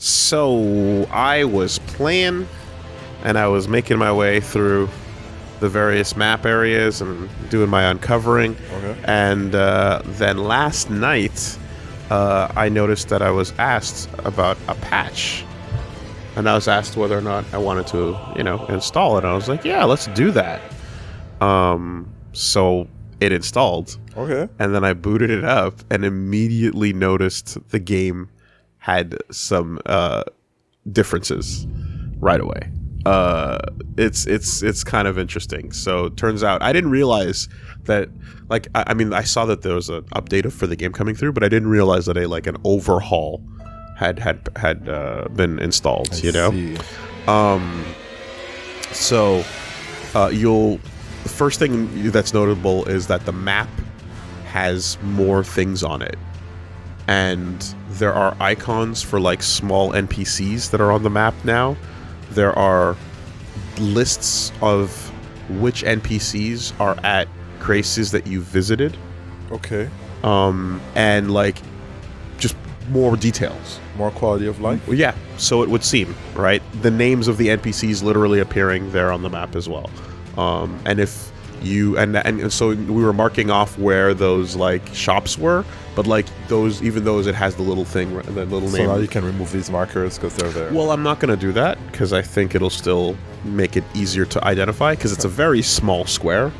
So I was playing, and I was making my way through the various map areas and doing my uncovering. Okay. And then last night, I noticed that I was asked about a patch. And I was asked whether or not I wanted to, install it. And I was like, yeah, let's do that. So it installed. Okay. And then I booted it up and immediately noticed the game had some differences right away. It's kind of interesting. So it turns out I didn't realize that, like, I mean, I saw that there was an update for the game coming through, but I didn't realize that an overhaul had been installed. I see. The first thing that's notable is that the map has more things on it, and there are icons for like small NPCs that are on the map now. There are lists of which NPCs are at places that you visited. Okay. And like just more details. More quality of life? Well, yeah, so it would seem, right? The names of the NPCs literally appearing there on the map as well. And if you and so we were marking off where those like shops were, but like even those, it has the little thing, the little name. So now you can remove these markers because they're there. Well, I'm not going to do that because I think it'll still make it easier to identify because it's a very small square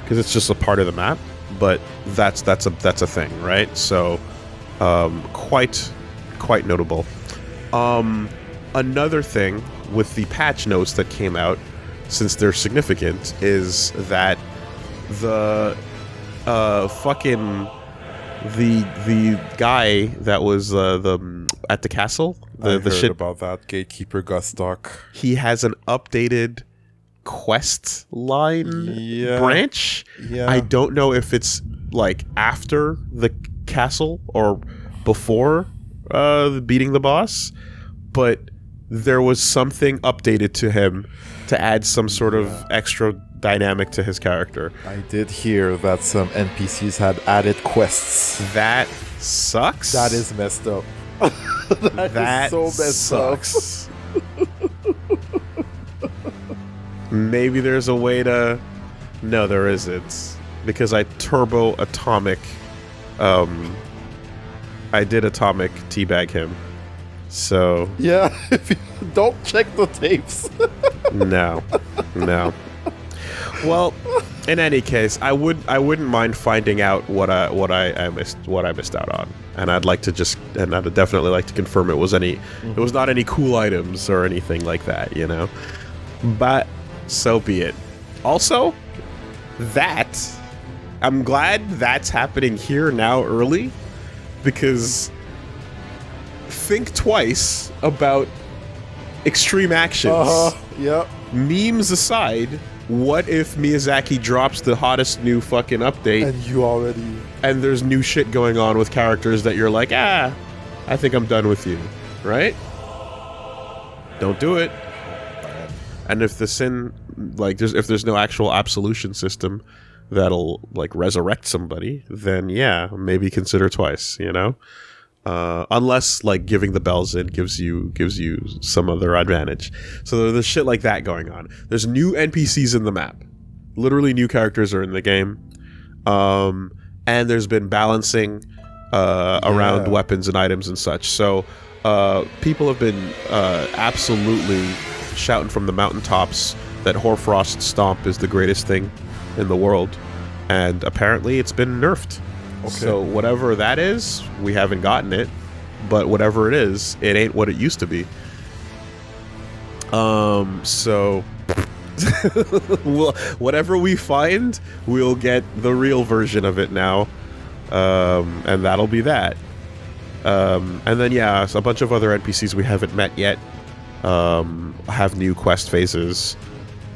because it's just a part of the map. But that's a thing, right? So quite notable. Another thing with the patch notes that came out, since they're significant, is that the the guy that was at the castle, I heard about that gatekeeper got stuck. He has an updated quest line branch. Yeah. I don't know if it's like after the castle or before beating the boss, but there was something updated to him to add some sort of extra dynamic to his character. I did hear that some NPCs had added quests. That sucks. That is messed up. that is so messed sucks. Maybe there's a way to... No, there isn't. Because I turbo atomic... I did atomic teabag him. So... Yeah, don't check the tapes. No. Well, in any case, I wouldn't mind finding out what I missed out on, and I'd definitely like to confirm it was not any cool items or anything like that, But so be it. Also, I'm glad that's happening here now early, because think twice about extreme actions. Yep. Memes aside, what if Miyazaki drops the hottest new fucking update and there's new shit going on with characters that you're like, I think I'm done with you, right? Don't do it. And if the sin, like, if there's no actual absolution system that'll like resurrect somebody, then yeah, maybe consider twice, unless like giving the bells in gives you some other advantage. So there's shit like that going on. There's new NPCs in the map. Literally new characters are in the game. And there's been balancing around weapons and items and such. So people have been absolutely shouting from the mountaintops that Hoarfrost Stomp is the greatest thing in the world. And apparently it's been nerfed. Okay. So whatever that is, we haven't gotten it, but whatever it is, it ain't what it used to be. So whatever we find, we'll get the real version of it now, and that'll be that. And then so a bunch of other NPCs we haven't met yet have new quest phases,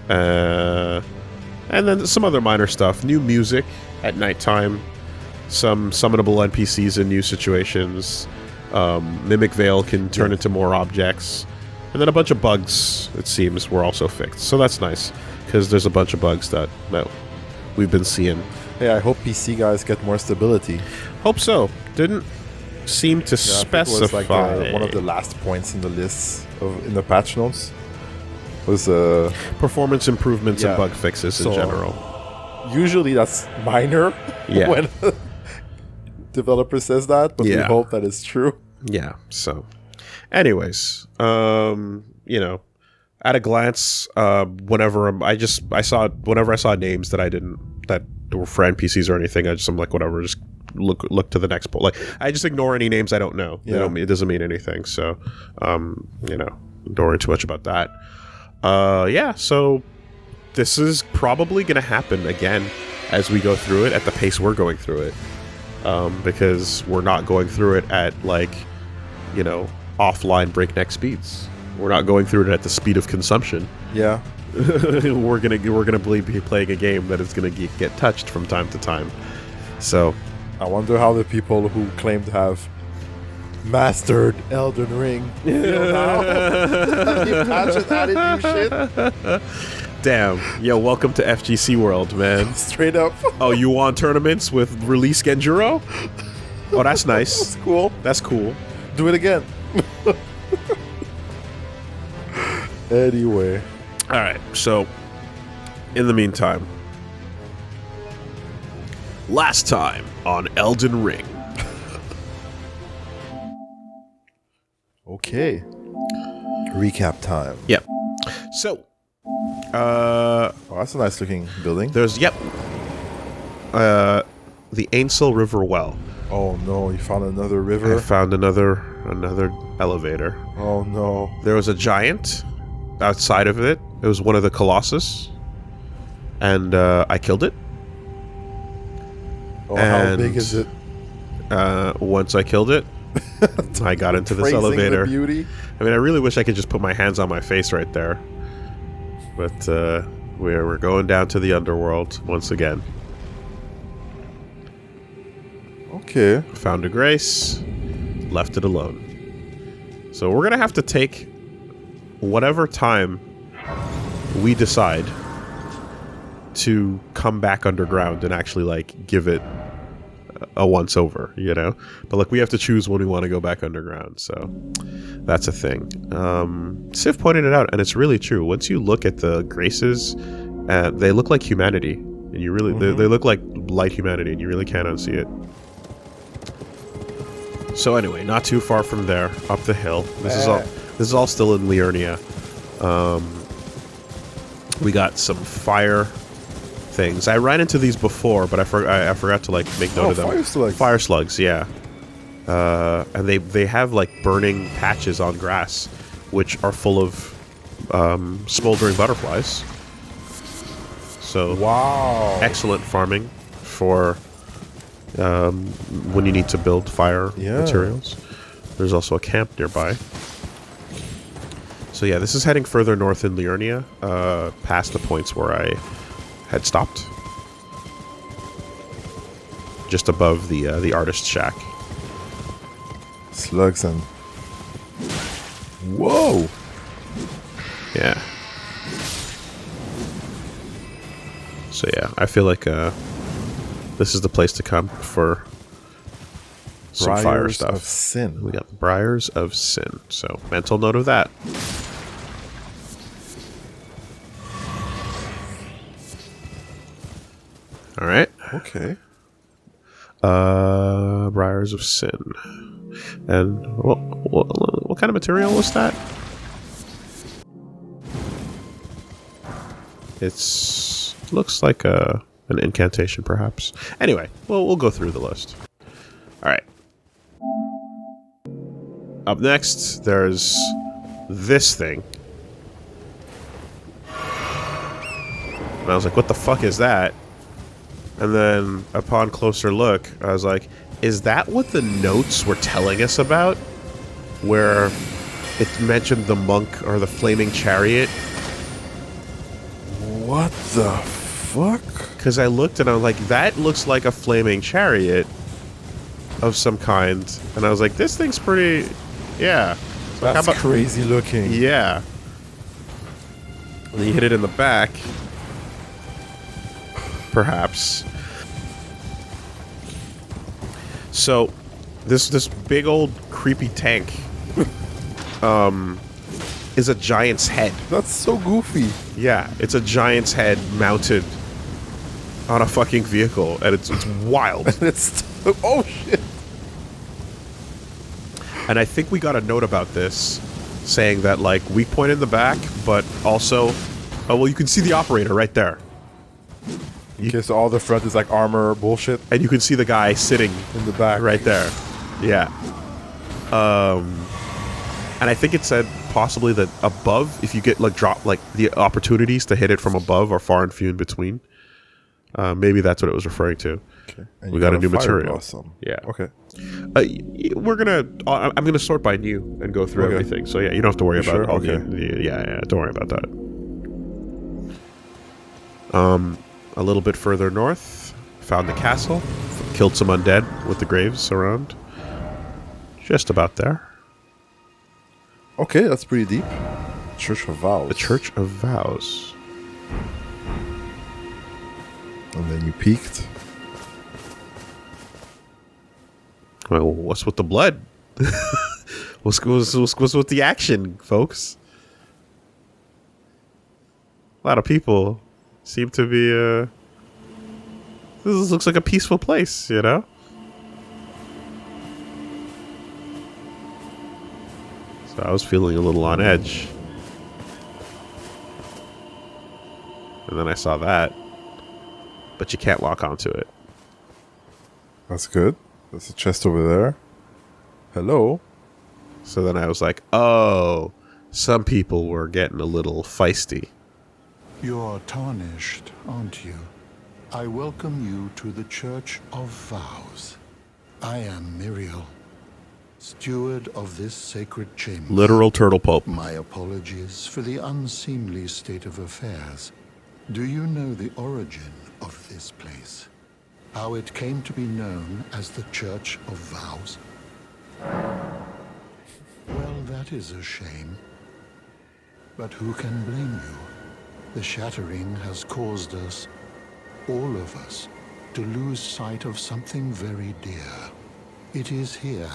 and then some other minor stuff. New music at nighttime. Some summonable NPCs in new situations. Mimic Veil can turn into more objects. And then a bunch of bugs, it seems, were also fixed. So that's nice, because there's a bunch of bugs that we've been seeing. Hey, I hope PC guys get more stability. Hope so. seem to Yeah, I think specify. it was like one of the last points in the list in the patch notes was performance improvements and Yeah. bug fixes in So- general. usually that's minor Yeah. when developer says that, but we Yeah. hope that it's true. Yeah. So, anyways, you know, at a glance, whenever I saw names that were for NPCs or anything, I'm like, whatever, just look to the next poll. Like, I just ignore any names I don't know. Yeah. It doesn't mean anything. So, you know, don't worry too much about that. Yeah. So this is probably going to happen again as we go through it at the pace we're going through it. Because we're not going through it at, like, you know, offline breakneck speeds. We're not going through it at the speed of consumption. Yeah. we're gonna be playing a game that is gonna get touched from time to time. So I wonder how the people who claim to have mastered Elden Ring feel now. Have you patched added new shit? damn, yo, welcome to FGC world, man. Straight up. Oh, you won tournaments with release Genjuro? Oh, that's nice. That's cool. That's cool. Do it again. Anyway. All right, so in the meantime, last time on Elden Ring. Okay. Recap time. Yep. So, Oh, that's a nice looking building. there's the Ainsel River Well. Oh no, you found another I river. found another elevator. Oh no. There was a giant outside of it. It was one of the Colossus, and I killed it. Oh, how And- big is it? Once I killed it, I got into this Praising elevator. The beauty. I mean, I really wish I could just put my hands on my face right there, but we're going down to the underworld once again. Okay. Found a grace, left it alone. So we're gonna have to take whatever time we decide to come back underground and actually, like, give it a once over, you know? But, like, we have to choose when we want to go back underground, so that's a thing. Civ pointed it out, and it's really true. Once you look at the graces, they look like humanity, and you really they look like light humanity, and you really can't unsee it. So anyway, not too far from there, up the hill. This is all still in Liurnia. We got some fire things. I ran into these before, but I forgot to, like, make note of them. Fire slugs. Fire slugs, yeah. And they have, like, burning patches on grass, which are full of smoldering butterflies. So Wow. excellent farming for when you need to build fire Yeah. materials. There's also a camp nearby. So yeah, this is heading further north in Liurnia, past the points where I had stopped. Just above the artist shack. Slugs and... Whoa! Yeah. So yeah, I feel like this is the place to come for some fire Briars stuff. of Sin. We got the Briars of Sin. So mental note of that. All right. Okay. Briars of Sin. And what kind of material was that? Looks like an incantation, perhaps. Anyway, we'll go through the list. All right. Up next, there's this thing. And I was like, what the fuck is that? And then, upon closer look, I was like, is that what the notes were telling us about? Where it mentioned the monk or the flaming chariot? What the fuck? Because I looked and I was like, that looks like a flaming chariot of some kind. And I was like, this thing's pretty... Yeah. So how That's about- crazy looking. Yeah. And you hit it in the back. Perhaps. So, This big old creepy tank is a giant's head. That's so goofy. Yeah, it's a giant's head mounted on a fucking vehicle, and it's wild. It's oh shit. And I think we got a note about this saying that, like, weak point in the back, but also, oh well, you can see the operator right there. Okay, so all the front is like armor bullshit, And you can see the guy sitting in the back. right there. Yeah. And I think it said possibly that above, if you get like the opportunities to hit it from above are far and few in between. Maybe that's what it was referring to. Okay. We got a new material. Yeah. Okay. I'm gonna sort by new and go through Okay. everything. So yeah, you don't have to worry about Sure? all Okay. yeah, don't worry about that. A little bit further north, found the castle, killed some undead with the graves around. Just about there. Okay, that's pretty deep. Church of Vows. The Church of Vows. And then you peeked. Well, what's with the blood? what's with the action, folks? A lot of people seem to be, this looks like a peaceful place, you know? So I was feeling a little on edge. And then I saw that. But you can't walk onto it. That's good. There's a chest over there. Hello. So then I was like, oh, some people were getting a little feisty. You're tarnished, aren't you? I welcome you to the Church of Vows. I am Miriel, steward of this sacred chamber. Literal turtle pope. My apologies for the unseemly state of affairs. Do you know the origin of this place? How it came to be known as the Church of Vows? Well, that is a shame. But who can blame you? The shattering has caused us, all of us, to lose sight of something very dear. It is here,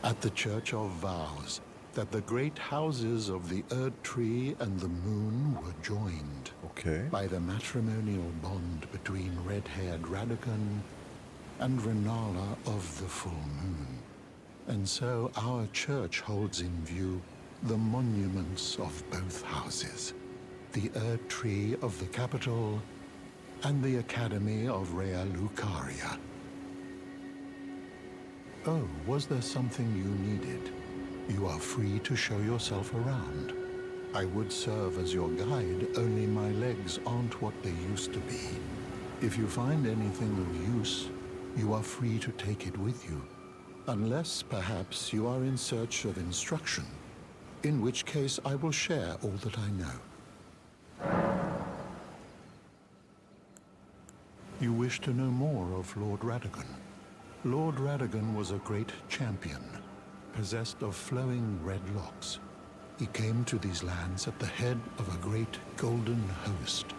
at the Church of Vows, that the great houses of the Erd Tree and the Moon were joined. Okay. By the matrimonial bond between red-haired Radagon and Renala of the Full Moon. And so our church holds in view the monuments of both houses, the Erd Tree of the capital and the Academy of Rea Lucaria. Oh, was there something you needed? You are free to show yourself around. I would serve as your guide, only my legs aren't what they used to be. If you find anything of use, you are free to take it with you. Unless, perhaps, you are in search of instruction, in which case I will share all that I know. You wish to know more of Lord Radagon. Lord Radagon was a great champion, possessed of flowing red locks. He came to these lands at the head of a great golden host.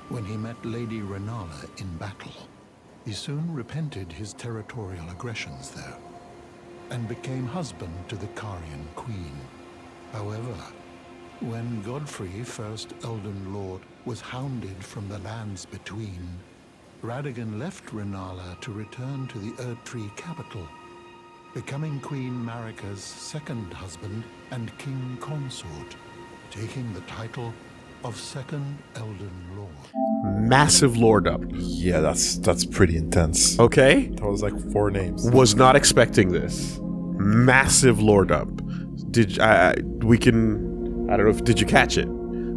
When he met Lady Renala in battle, he soon repented his territorial aggressions there, and became husband to the Carian queen. However, when Godfrey, first Elden Lord, was hounded from the lands between, Radagon left Renala to return to the Erd Tree capital, becoming Queen Marika's second husband and king consort, taking the title of Second Elden Lord. Massive lord up. Yeah, that's pretty intense. Okay? That was like 4 names. Was not expecting this. Massive lord up. Did I don't know if did you catch it?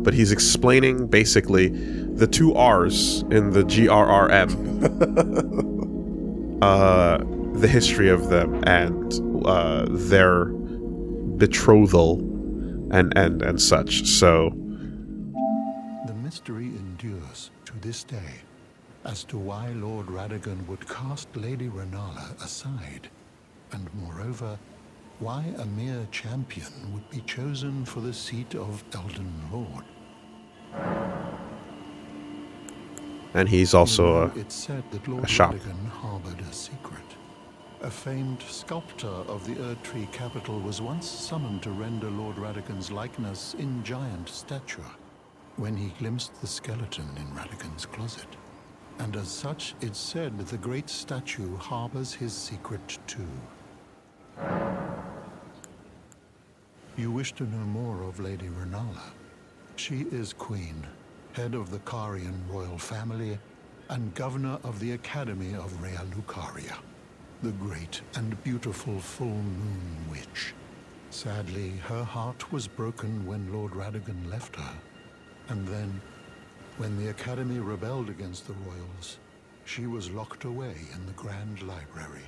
But he's explaining basically the 2 R's in the GRRM. The history of them and their betrothal and such. So the mystery endures to this day as to why Lord Radagon would cast Lady Renala aside, and moreover, why a mere champion would be chosen for the seat of Elden Lord. and he's also It's said that Lord a shop. Radagon harbored a secret. A famed sculptor of the Erdtree capital was once summoned to render Lord Radagon's likeness in giant stature, when he glimpsed the skeleton in Radagon's closet. And as such, it's said the great statue harbors his secret too. You wish to know more of Lady Renala? She is Queen, head of the Carian royal family, and governor of the Academy of Rea Lucaria, the great and beautiful full moon witch. Sadly, her heart was broken when Lord Radagon left her. And then, when the Academy rebelled against the royals, she was locked away in the Grand Library.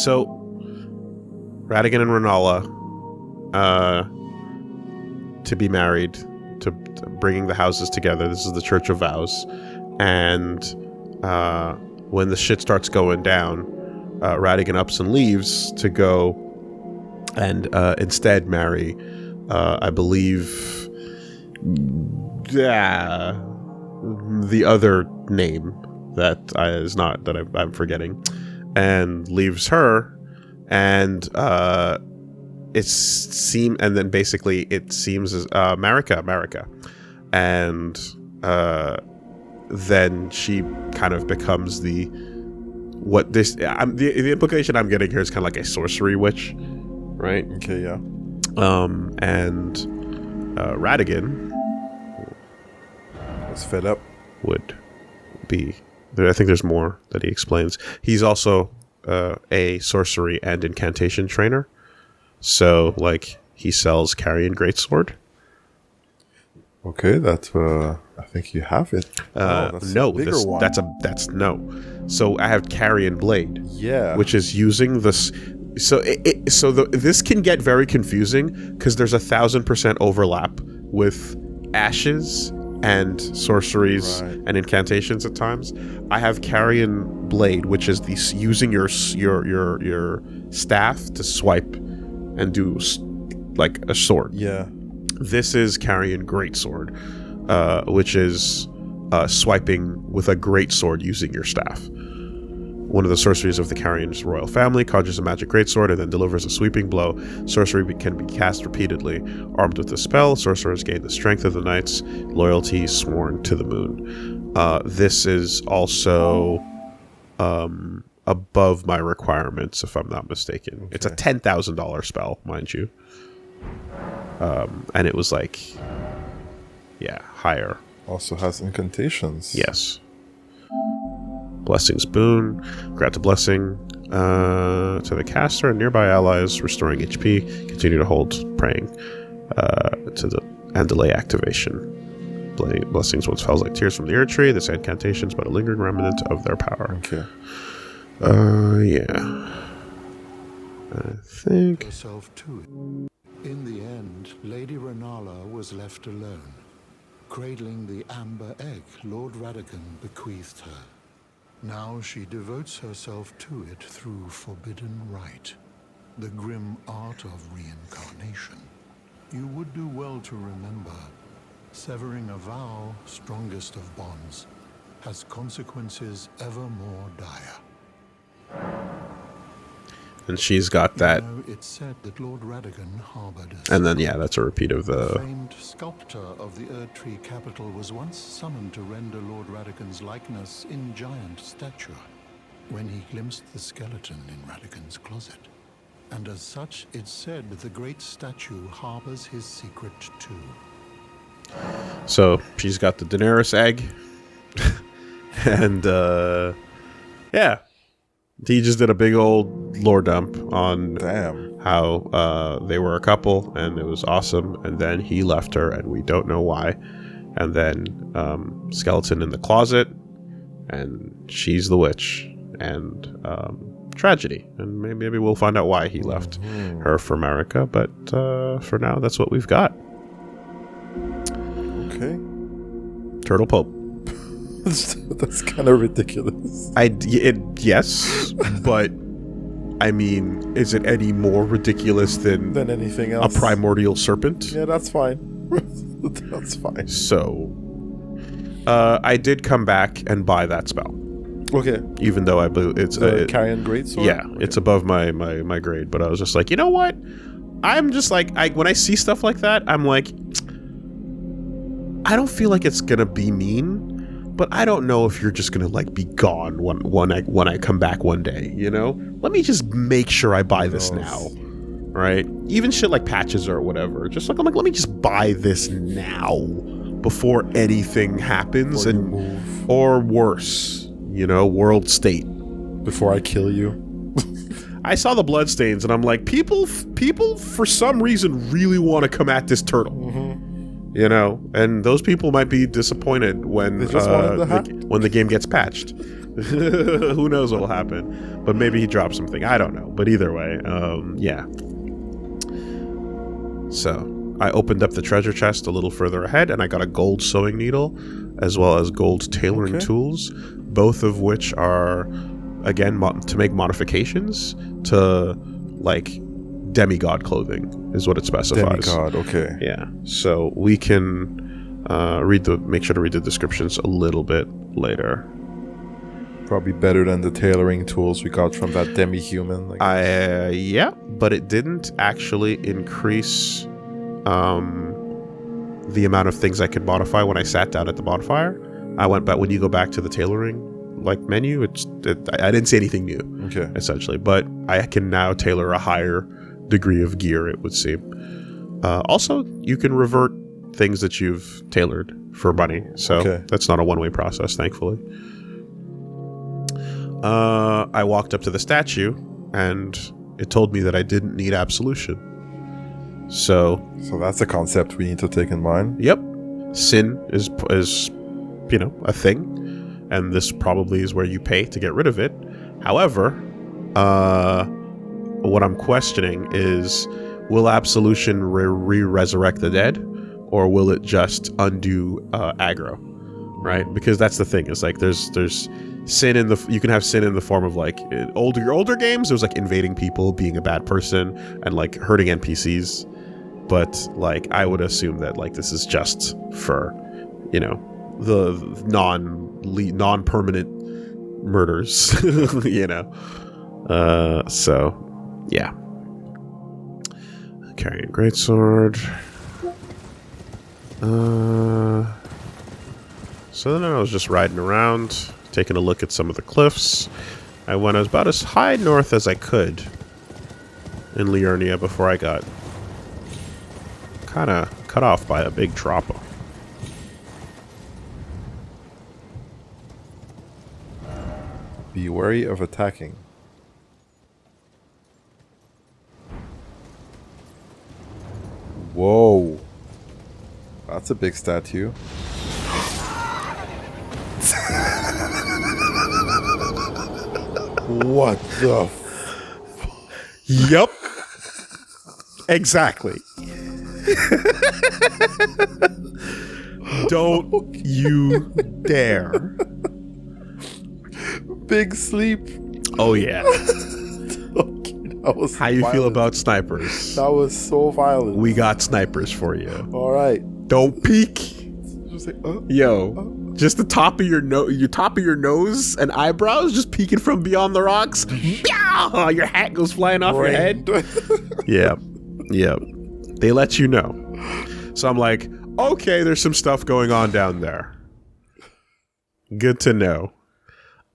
So, Radagon and Renala, to be married, to bringing the houses together. This is the Church of Vows. And when the shit starts going down, Radagon ups and leaves to go and instead marry, I believe, the other name I'm forgetting, and leaves her, and it seems as Marika, and then she kind of becomes the implication I'm getting here is kind of like a sorcery witch, right? Okay, yeah. And Radagon was fed up. Would be there. I think there's more that he explains. He's also a sorcery and incantation trainer. So, like, he sells Carrion Greatsword. Okay, that's I think you have it. That's no. So I have Carrion Blade. Yeah, which is using this. So this can get very confusing because there's 1,000% overlap with ashes and sorceries and incantations at times. I have Carrion Blade, which is using your staff to swipe and do like a sword. Yeah. This is Carrion Greatsword, which is swiping with a greatsword using your staff. One of the sorceries of the Carrion's royal family conjures a magic greatsword and then delivers a sweeping blow. Sorcery can be cast repeatedly. Armed with the spell, sorcerers gain the strength of the knights, loyalty sworn to the moon. This is also above my requirements, if I'm not mistaken. Okay. It's a $10,000 spell, mind you. And it was like, higher. Also has incantations. Yes. Blessing's boon. Grant a blessing to the caster and nearby allies, restoring HP. Continue to hold praying and delay activation. Blessings once falls like tears from the Erdtree. This incantation's but a lingering remnant of their power. Okay. I think. Herself to it. In the end, Lady Renala was left alone, cradling the amber egg Lord Radagon bequeathed her. Now she devotes herself to it through forbidden rite, the grim art of reincarnation. You would do well to remember, severing a vow, strongest of bonds, has consequences ever more dire. And she's got that. It's said that Lord Radagon harbored a and then, that's a repeat of the... A famed sculptor of the Erdtree capital was once summoned to render Lord Radagon's likeness in giant stature, when he glimpsed the skeleton in Radagon's closet. And as such, it's said the great statue harbors his secret too. So, she's got the Daenerys egg. And, he just did a big old lore dump on how they were a couple and it was awesome, and then he left her and we don't know why, and then skeleton in the closet and she's the witch, and tragedy, and maybe we'll find out why he left her for Marika, but for now that's what we've got. Okay. Turtle Pope. That's kind of ridiculous. Yes, but I mean, is it any more ridiculous than anything else? A primordial serpent? Yeah, that's fine. That's fine. So, I did come back and buy that spell. Okay. Even though I believe it's The Carrion Greatsword? yeah, Okay. it's above my grade. But I was just like, you know what? I'm just like, when I see stuff like that, I'm like, I don't feel like it's gonna be mean, but I don't know if you're just gonna like be gone when I come back one day. You know, let me just make sure I buy this now, right? Even shit like patches or whatever. Just like I'm like, let me just buy this now before anything happens or worse. You know, world state. Before I kill you. I saw the bloodstains and I'm like, people for some reason really want to come at this turtle. You know, and those people might be disappointed when when the game gets patched. Who knows what will happen? But maybe he drops something. I don't know. But either way, yeah. So I opened up the treasure chest a little further ahead, and I got a gold sewing needle, as well as gold tailoring tools, both of which are, again, to make modifications to like demigod clothing is what it specifies. Demigod, okay. Yeah. So we can make sure to read the descriptions a little bit later. Probably better than the tailoring tools we got from that demi-human. Yeah, but it didn't actually increase the amount of things I could modify when I sat down at the modifier. I went back when you go back to the tailoring menu. I didn't see anything new. Okay. Essentially, but I can now tailor a higher degree of gear, it would seem. Also, you can revert things that you've tailored for money, so that's not a one-way process, thankfully. I walked up to the statue, and it told me that I didn't need absolution. So that's a concept we need to take in mind. Yep, sin is a thing, and this probably is where you pay to get rid of it. However, what I'm questioning is, will absolution resurrect the dead, or will it just undo aggro? Right? Because that's the thing. It's like there's sin you can have sin in the form of like in older games. There's like invading people, being a bad person, and like hurting NPCs. But like I would assume that like this is just for, you know, the non-permanent murders. You know. So. Yeah. Carrying greatsword. So then I was just riding around, taking a look at some of the cliffs. I went about as high north as I could in Liurnia before I got kind of cut off by a big dropper. Be wary of attacking. Whoa. That's a big statue. What the Yup. Exactly. Don't you dare. Big sleep. Oh yeah. Okay, that was How you violent. feel about snipers? That was so violent. We got snipers for you. All right. Don't peek. Just like, Just the top of your nose and eyebrows just peeking from beyond the rocks. Your hat goes flying off your head. Yeah. They let you know. So I'm like, okay, there's some stuff going on down there. Good to know.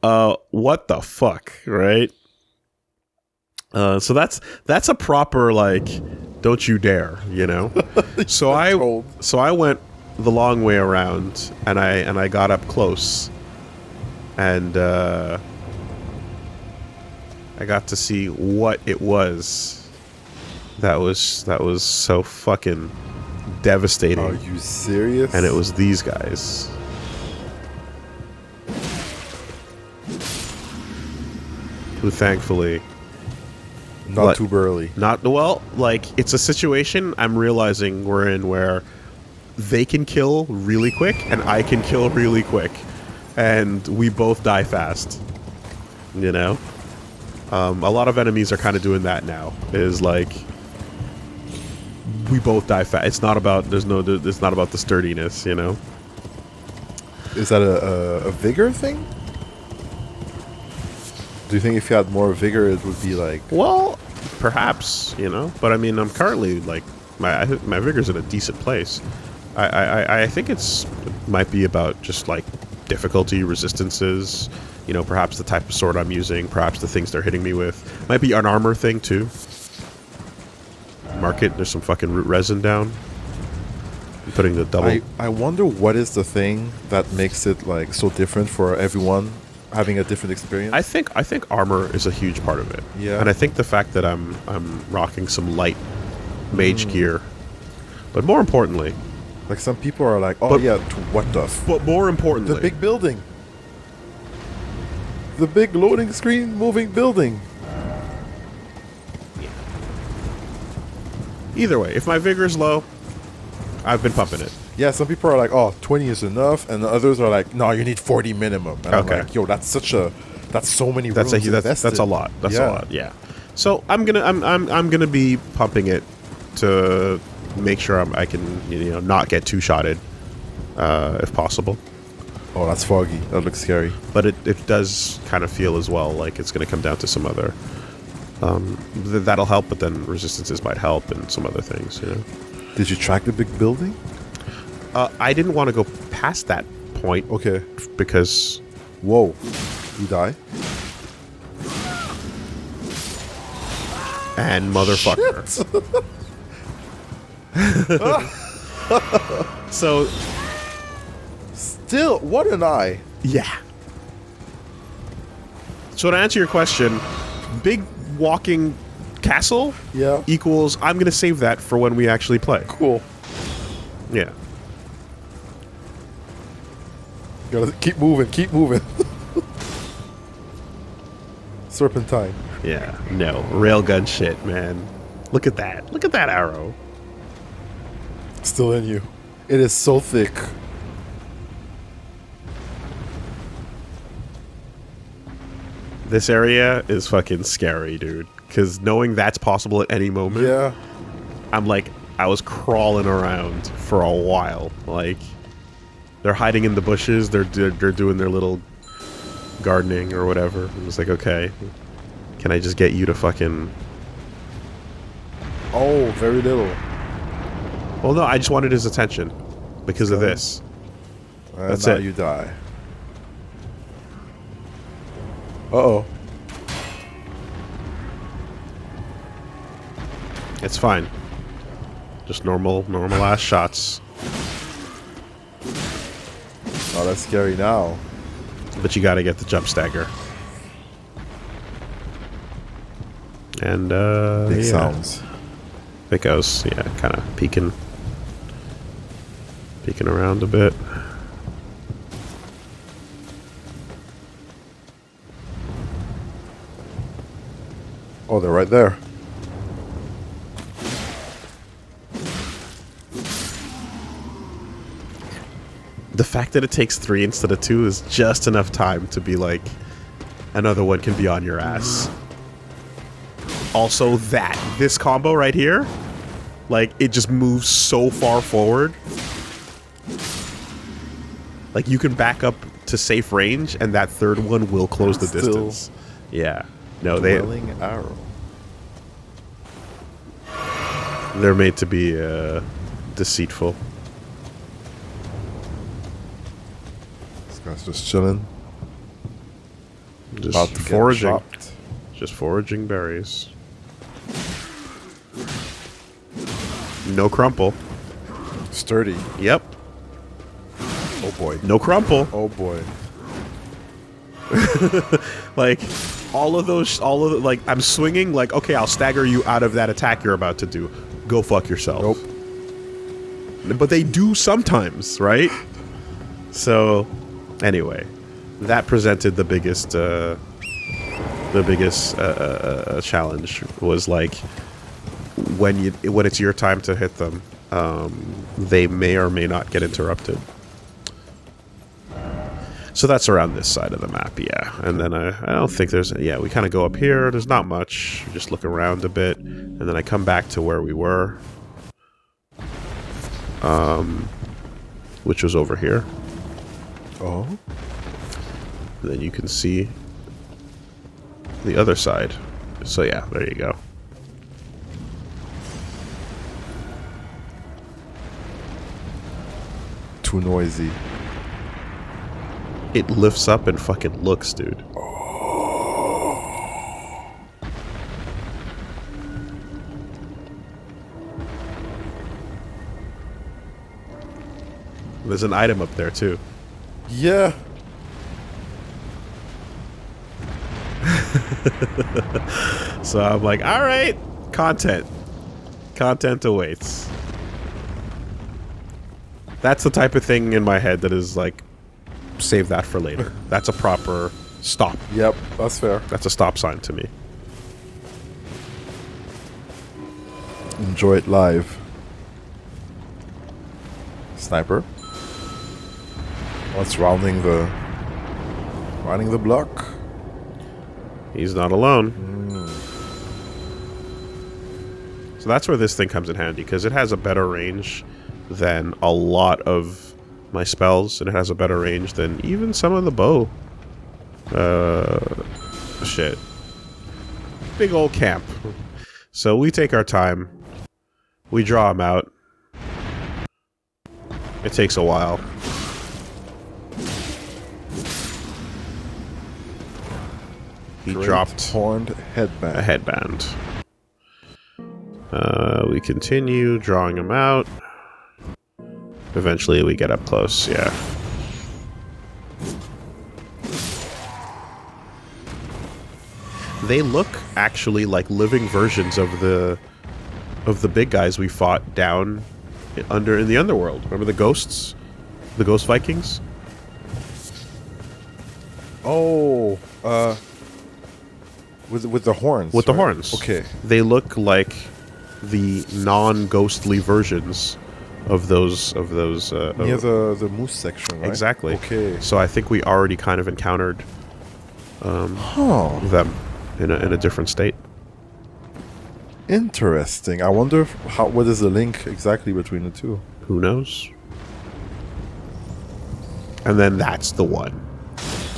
What the fuck, right? So that's a proper like, don't you dare, you know? So I went the long way around, and I got up close, and I got to see what it was. That was so fucking devastating. Are you serious? And it was these guys. Who thankfully not too burly. It's a situation I'm realizing we're in where they can kill really quick and I can kill really quick, and we both die fast. You know, a lot of enemies are kind of doing that now. Is like we both die fast. It's not about it's not about the sturdiness. You know. Is that a vigor thing? Do you think if you had more vigor, it would be like... Well, perhaps, you know. But I mean, I'm currently like my vigor's in a decent place. I think it might be about just like difficulty, resistances. You know, perhaps the type of sword I'm using, perhaps the things they're hitting me with. Might be an armor thing too. Mark it. There's some fucking root resin down. I'm putting the double. I wonder what is the thing that makes it like so different for everyone having a different experience. I think armor is a huge part of it. Yeah. And I think the fact that I'm rocking some light mage gear, but more importantly, like some people are like, oh but, yeah, what the? But more importantly, the big building, the big loading screen moving building. Either way, if my vigor is low, I've been pumping it. Yeah, some people are like, oh, 20 is enough, and the others are like, no, you need 40 minimum. And Okay. I'm like, yo, that's so many That's rooms a invested. lot. That's a lot. Yeah. So I'm gonna be pumping it to make sure I can not get two shotted, if possible. Oh, that's foggy. That looks scary. But it does kind of feel as well like it's gonna come down to some other. That'll help, but then resistances might help and some other things. You know. Did you track the big building? I didn't want to go past that point. Okay. Because. Whoa. You die? And motherfucker. So. Still, what an eye. Yeah. So to answer your question, big walking castle equals I'm going to save that for when we actually play. Cool. Yeah. Gotta keep moving, keep moving. Serpentine. Yeah. No. Railgun shit, man. Look at that. Look at that arrow. Still in you. It is so thick. This area is fucking scary, dude. Because knowing that's possible at any moment, Yeah. I'm like, I was crawling around for a while. Like, they're hiding in the bushes. They're doing their little gardening or whatever. It was like, okay, can I just get you to fucking... Oh, very little. Well, no, I just wanted his attention because of this. And That's now it. you die. Uh-oh. It's fine. Just normal ass shots. Oh, that's scary now. But you gotta get the jump stagger. And, Big yeah. sounds. I think I was, kind of peeking around a bit. Oh, they're right there. The fact that it takes 3 instead of 2 is just enough time to be like, another one can be on your ass. Also, this combo right here, like, it just moves so far forward. Like, you can back up to safe range, and that third one will close the distance. Yeah. No, Dwelling arrow. they're made to be deceitful. This guy's just chilling. Just About to get foraging. chopped. Just foraging berries. No crumple. Sturdy. Yep. Oh boy. No crumple. Oh boy. Like, like, I'm swinging, like, okay, I'll stagger you out of that attack you're about to do. Go fuck yourself. Nope. But they do sometimes, right? So, anyway, that presented the biggest challenge was like when it's your time to hit them, they may or may not get interrupted. So that's around this side of the map, yeah. And then I don't think there's... Yeah, we kind of go up here. There's not much. We just look around a bit. And then I come back to where we were. Which was over here. Oh. And then you can see the other side. So yeah, there you go. Too noisy. It lifts up and fucking looks, dude. There's an item up there too. Yeah. So I'm like, all right, content awaits. That's the type of thing in my head that is like, save that for later. That's a proper stop. Yep, that's fair. That's a stop sign to me. Enjoy it live. Sniper. What's rounding the block? He's not alone. So that's where this thing comes in handy, because it has a better range than a lot of my spells, and it has a better range than even some of the bow. Shit. Big old camp. So we take our time. We draw him out. It takes a while. He dropped horned headband. a headband. We continue drawing him out. Eventually we get up close, yeah. They look actually like living versions of the big guys we fought down in the underworld. Remember the ghosts? The ghost Vikings? Oh, with the horns. With the right? horns. Okay. They look like the non-ghostly versions of those Near the moose section, right? Exactly. Okay. So I think we already kind of encountered them in a different state. Interesting. I wonder what is the link exactly between the two? Who knows? And then that's the one.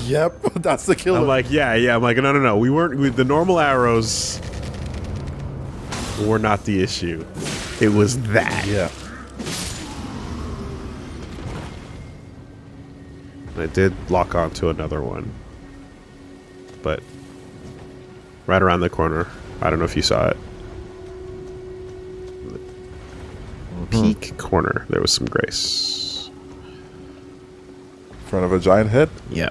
Yep, that's the killer. I'm like, yeah. I'm like, no. We weren't. The normal arrows were not the issue. It was that. Yeah. I did lock onto another one, but right around the corner. I don't know if you saw it. Peak corner. There was some grace. In front of a giant head? Yeah.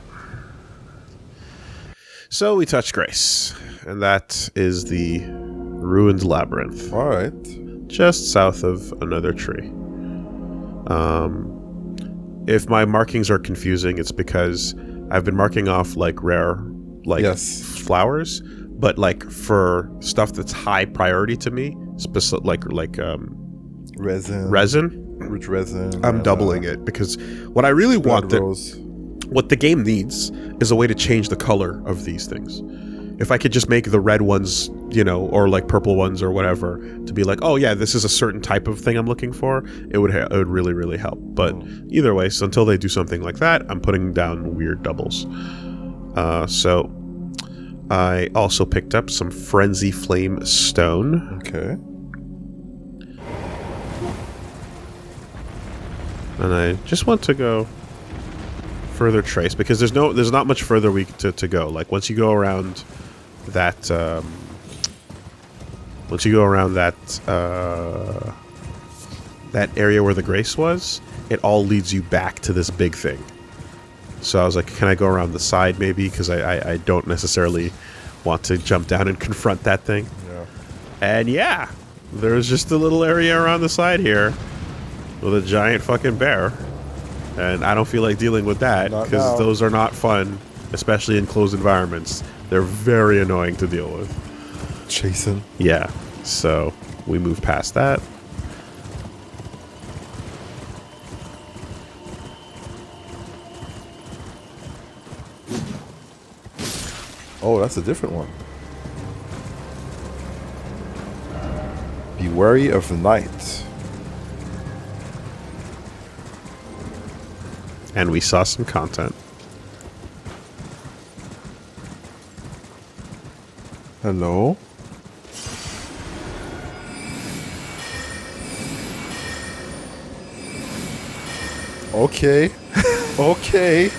So we touched grace, and that is the ruined labyrinth. All right. Just south of another tree. If my markings are confusing, it's because I've been marking off like rare, like flowers, but like for stuff that's high priority to me, like resin, rich resin. I'm doubling it because what I really want, what the game needs, is a way to change the color of these things. If I could just make the red ones, or like purple ones or whatever, to be like, oh yeah, this is a certain type of thing I'm looking for, it would really, really help. But either way, so until they do something like that, I'm putting down weird doubles. So I also picked up some Frenzy Flame Stone. Okay. And I just want to go further trace, because there's not much further to go. Like once you go around that that area where the grace was, it all leads you back to this big thing. So I was like, can I go around the side maybe, because I don't necessarily want to jump down and confront that thing. Yeah. And yeah, there's just a little area around the side here with a giant fucking bear, and I don't feel like dealing with that, because those are not fun, especially in closed environments. They're very annoying to deal with. Chasing. Yeah, so we move past that. Oh, that's a different one. Be wary of the night. And we saw some content. Hello? Okay. Okay.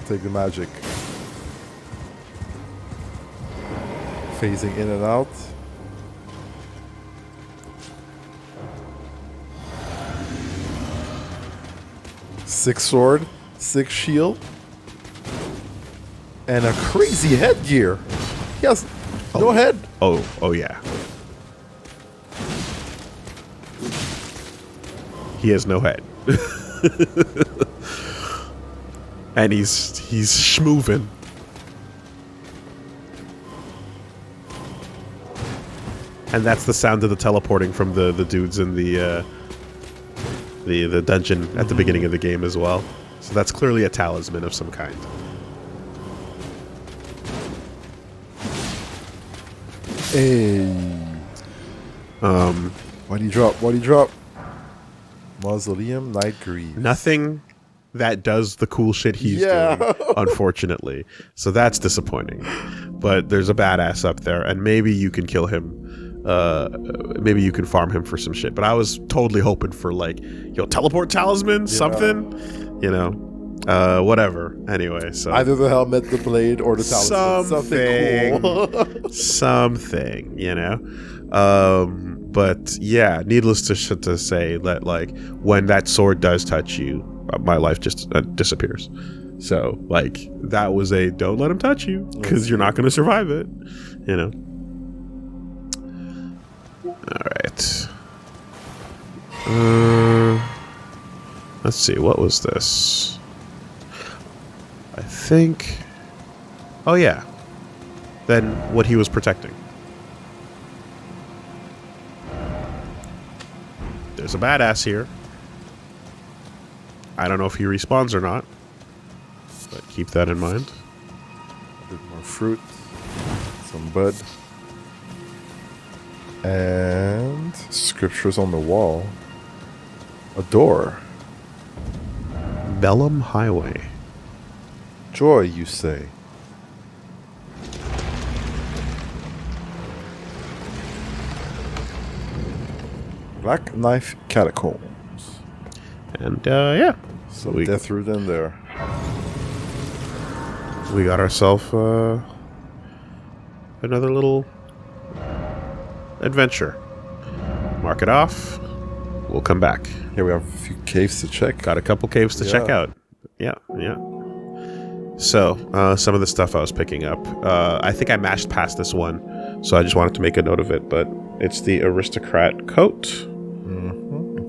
Take the magic. Phasing in and out. Six sword, six shield, and a crazy headgear. He has no head. Oh yeah. He has no head. And he's schmoovin'. And that's the sound of the teleporting from the dudes in the dungeon at the beginning of the game as well. So that's clearly a talisman of some kind. Hey. What do you drop? What do you drop? Mausoleum, Night Greave. Nothing that does the cool shit he's doing, unfortunately. So that's disappointing. But there's a badass up there, and maybe you can kill him. Maybe you can farm him for some shit. But I was totally hoping for, like, teleport talisman, something, whatever. Anyway, so either the helmet, the blade, or the talisman. Something cool. Something, But yeah, needless to say that, like, when that sword does touch you, my life just disappears. So, like, that was a don't let him touch you because you're not going to survive it. All right. Let's see. What was this? I think. Oh yeah. Then what he was protecting. There's a badass here. I don't know if he respawns or not, but keep that in mind. A bit more fruit, some bud, and scriptures on the wall. A door. Bellum Highway. Joy, you say? Black Knife Catacombs. And yeah, So death root in there. we got ourselves another little adventure. Mark it off. We'll come back. Here we have a few caves to check. Got a couple caves to check out. Yeah. So, some of the stuff I was picking up. I think I mashed past this one, so I just wanted to make a note of it, but it's the aristocrat coat.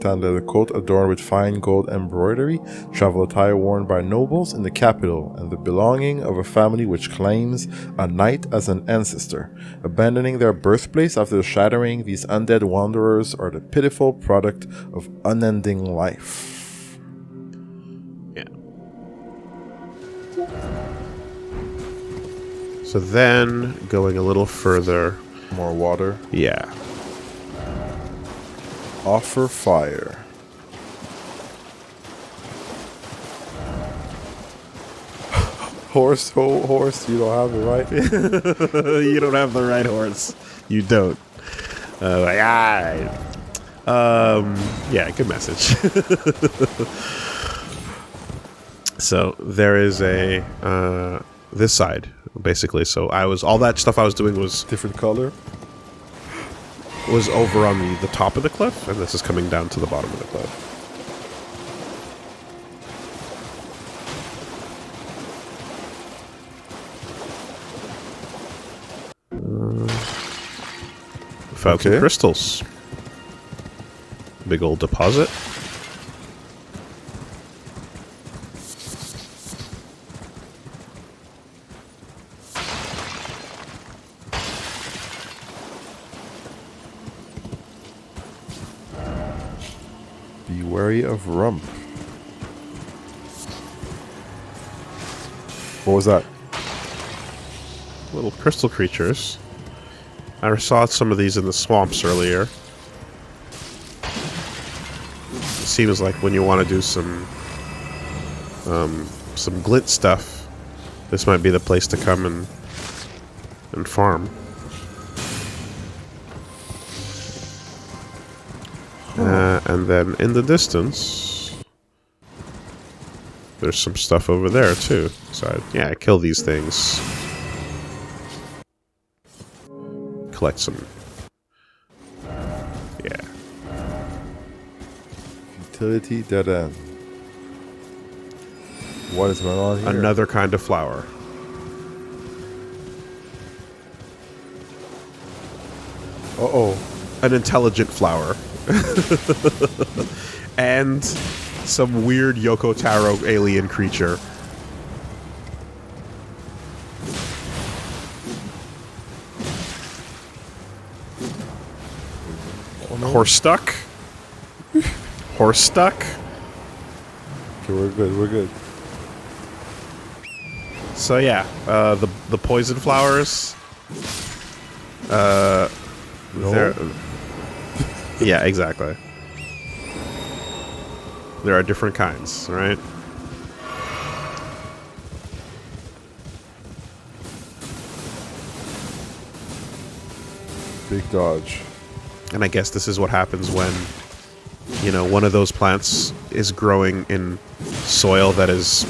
Tan leather coat adorned with fine gold embroidery, travel attire worn by nobles in the capital, and the belonging of a family which claims a knight as an ancestor. Abandoning their birthplace after shattering, these undead wanderers are the pitiful product of unending life. Yeah. So then, going a little further. More water. Yeah. Offer fire. Horse, you don't have the right. You don't have the right horse. You don't. Yeah, good message. So there is a this side basically. So all that stuff I was doing was Different color. was over on the top of the cliff, and this is coming down to the bottom of the cliff. Found some crystals. Big old deposit. Be wary of rump. What was that? Little crystal creatures. I saw some of these in the swamps earlier. It seems like when you want to do some glint stuff, this might be the place to come and farm. And then in the distance, there's some stuff over there too. So I kill these things. Collect some. Yeah. Utility dead end. What is going on here? Another kind of flower. Uh-oh. An intelligent flower. And some weird Yoko Taro alien creature. Oh, no. Horse stuck? Horse stuck? Okay, we're good, we're good. So yeah, the poison flowers. No. Yeah, exactly. There are different kinds, right? Big dodge. And I guess this is what happens when, you know, one of those plants is growing in soil that is,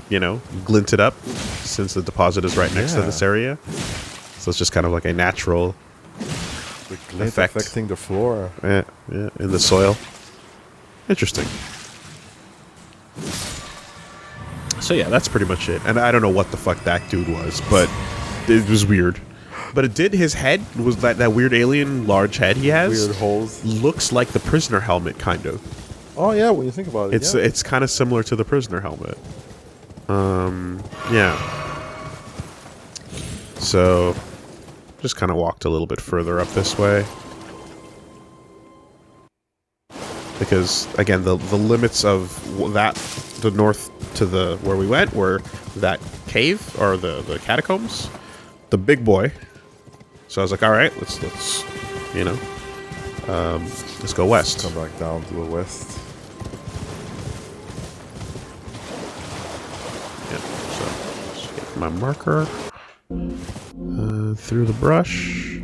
you know, glinted up, since the deposit is right next to this area. So it's just kind of like a natural The glint effect affecting the flora. in the soil. Interesting. So yeah, that's pretty much it. And I don't know what the fuck that dude was, but it was weird. But it did, his head was that weird alien large head he has. Weird holes. Looks like the prisoner helmet, kind of. Oh yeah, when you think about it, It's kind of similar to the prisoner helmet. Yeah. So, just kind of walked a little bit further up this way. Because, again, the limits of the north to the where we went were that cave, or the catacombs, the big boy. So I was like, all right, let's you know, let's go west. come back down to the west. Yeah, so just get my marker through the brush.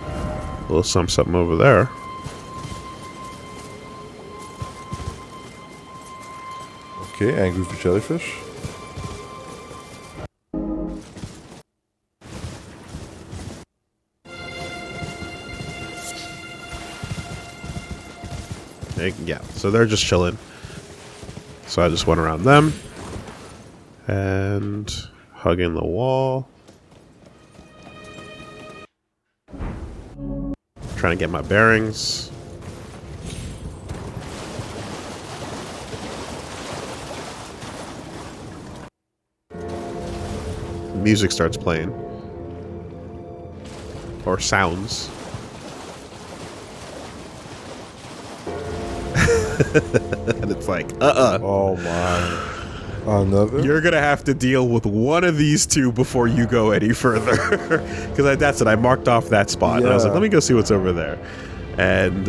A little something over there. Okay, angry for jellyfish. Yeah, so they're just chilling. So I just went around them and hugging the wall. Trying to get my bearings. Music starts playing. Or sounds. And it's like, Oh my. Another? You're gonna have to deal with one of these two before you go any further. Because that's it. I marked off that spot. And I was like, let me go see what's over there. And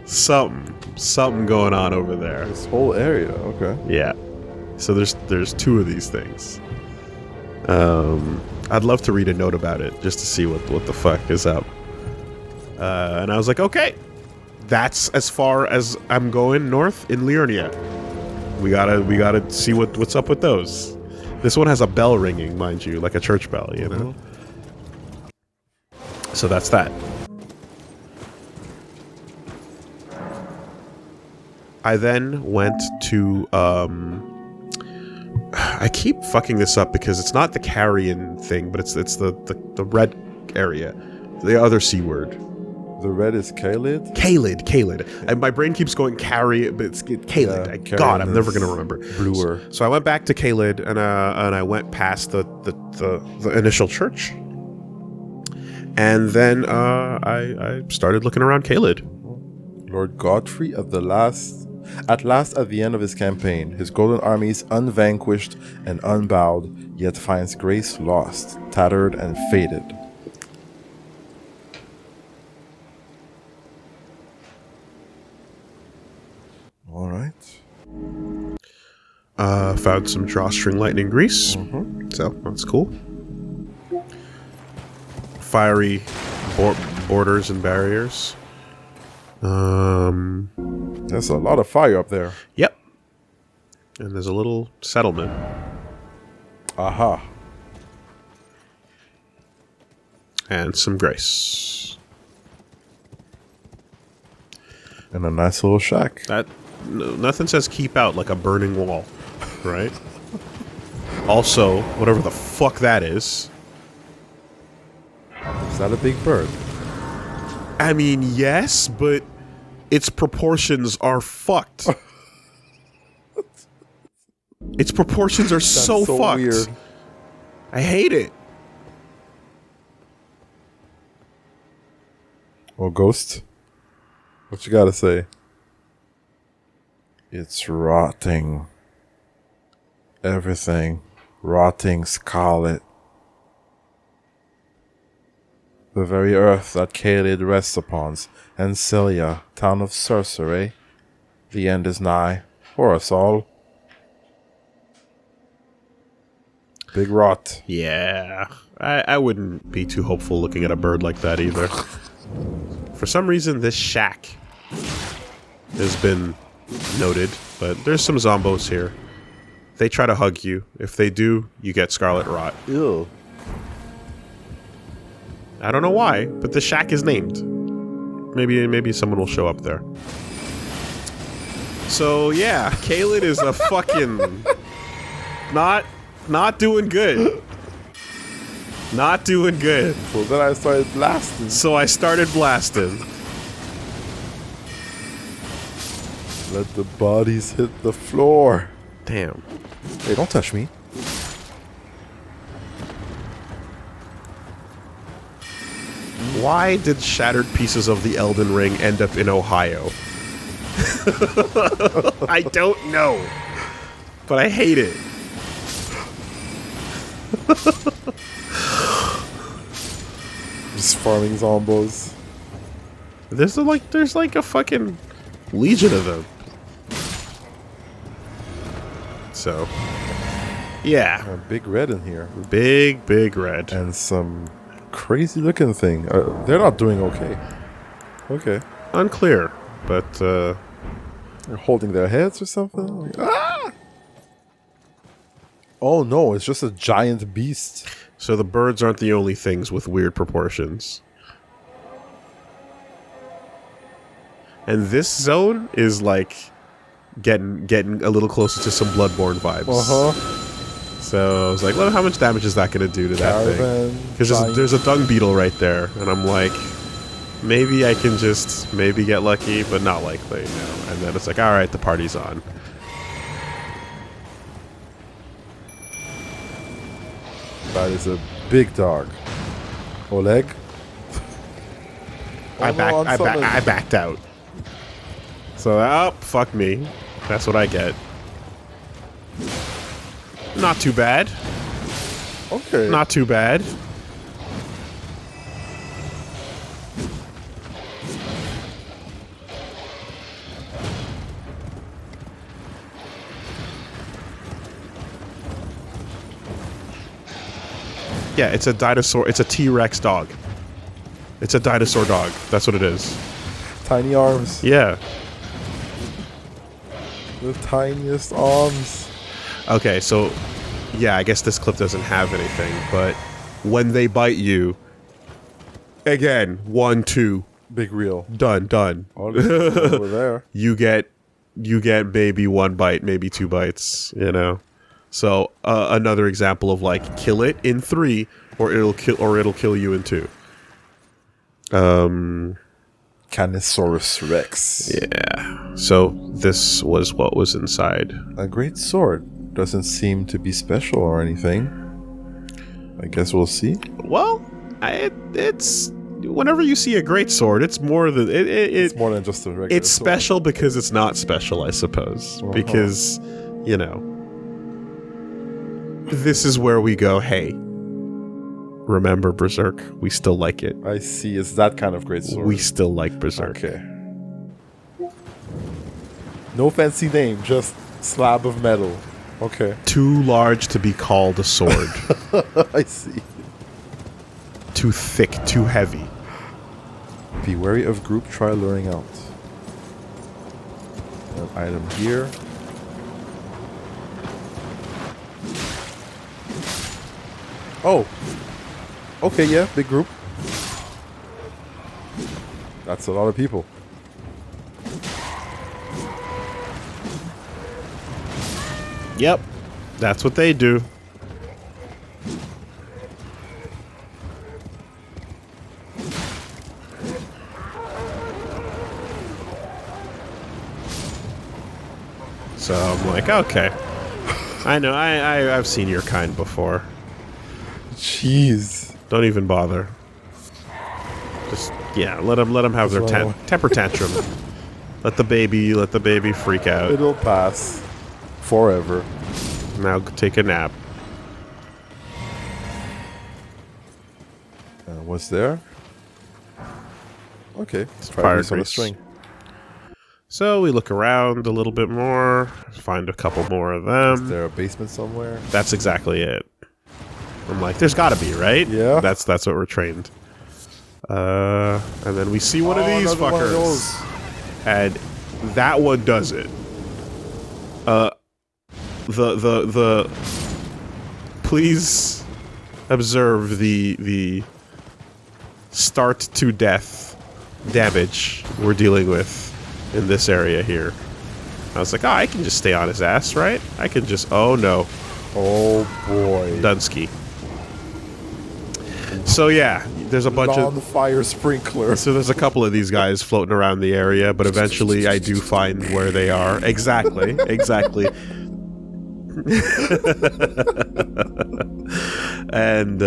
something going on over there. This whole area, okay. Yeah. So there's two of these things. I'd love to read a note about it just to see what the fuck is up. And I was like, okay, that's as far as I'm going north in Liurnia. We gotta see what's up with those. This one has a bell ringing, mind you, like a church bell, you know. So that's that. I then went to I keep fucking this up because it's not the carrion thing, but it's the red area, the other C word. The red is Kaled? Kaled. And my brain keeps going carry, but it's Kaled. Yeah, God, I'm never gonna remember. Bluer. So I went back to Kaled and I went past the initial church, and then I started looking around Kaled. Lord Godfrey of the last At last, at the end of his campaign, his golden army is unvanquished and unbowed, yet finds grace lost, tattered and faded. All right. Found some drawstring lightning grease. So that's cool. Fiery borders and barriers. There's a lot of fire up there. Yep. And there's a little settlement. Aha. And some grace. And a nice little shack. Nothing says keep out like a burning wall, right? Also, whatever the fuck that is. Is that a big bird? I mean, yes, but its proportions are fucked. Its proportions are so fucked. Weird. I hate it. Well, Ghost, what you gotta say? It's rotting. Everything. Rotting scarlet. The very earth that Caelid rests upon, and Celia, town of sorcery. The end is nigh, for us all. Big rot. Yeah. I wouldn't be too hopeful looking at a bird like that either. For some reason, this shack has been noted, but there's some zombos here. They try to hug you. If they do, you get scarlet rot. Ew. I don't know why, but the shack is named. Maybe someone will show up there. So yeah, Caelid is a fucking not doing good. Not doing good. So then I started blasting. So I started blasting. Let the bodies hit the floor. Damn. Hey, don't touch me. Why did shattered pieces of the Elden Ring end up in Ohio? I don't know. But I hate it. Just farming zombos. There's like a fucking legion of them. So, yeah. A big red in here. Big red. And some crazy looking thing. They're not doing okay. Okay. Unclear, but They're holding their heads or something. Like, ah! Oh no, it's just a giant beast. so the birds aren't the only things with weird proportions. And this zone is like getting a little closer to some Bloodborne vibes. So I was like, well, how much damage is that going to do to that thing? Because there's a dung beetle right there, and I'm like, maybe I can just maybe get lucky, but not likely. No. And then it's like, all right, the party's on. That is a big dog. Oleg? I backed out. So, oh, fuck me. That's what I get. Not too bad. Okay. Not too bad. Yeah, it's a dinosaur. It's a T-Rex dog. It's a dinosaur dog. That's what it is. Tiny arms. Yeah. The tiniest arms. Okay, so yeah, I guess this clip doesn't have anything, but when they bite you, again, 1, 2, Big reel. done. Over there. You get maybe 1 bite, maybe 2 bites, you know. So another example of like kill it in 3, or it'll kill you in 2. Canosaurus Rex. Yeah. So this was what was inside. A great sword. Doesn't seem to be special or anything. I guess we'll see. Well, it's whenever you see a great sword, it's more than It's more than just a regular it's sword. special because it's not special, I suppose. Because, you know, this is where we go, hey, remember Berserk? We still like it. I see. It's that kind of great sword. We still like Berserk. Okay. No fancy name, just slab of metal. Okay. Too large to be called a sword. I see. Too thick, too heavy. Be wary of group, try luring out. An item here. Oh! Okay, yeah, big group. That's a lot of people. Yep. That's what they do. So I'm like, okay. I know, I've seen your kind before. Jeez. Don't even bother. Just, yeah, let them have their temper tantrum. Let the baby freak out. It'll pass. Forever. Now take a nap. What's there? Okay, let's try Fire this on a grease. string. So we look around a little bit more, find a couple more of Is them. there a basement somewhere? That's exactly it. I'm like, there's gotta be, right? Yeah. That's what we're trained. And then we see one of these another one of those. fuckers. And that one does it. The please observe the start to death damage we're dealing with in this area here. I was like, oh, I can just stay on his ass, right? I can just, oh no. Oh boy. Dunsky. So yeah, there's a bunch On the of... fire sprinkler. So there's a couple of these guys floating around the area, but eventually I do find where they are. Exactly, exactly. And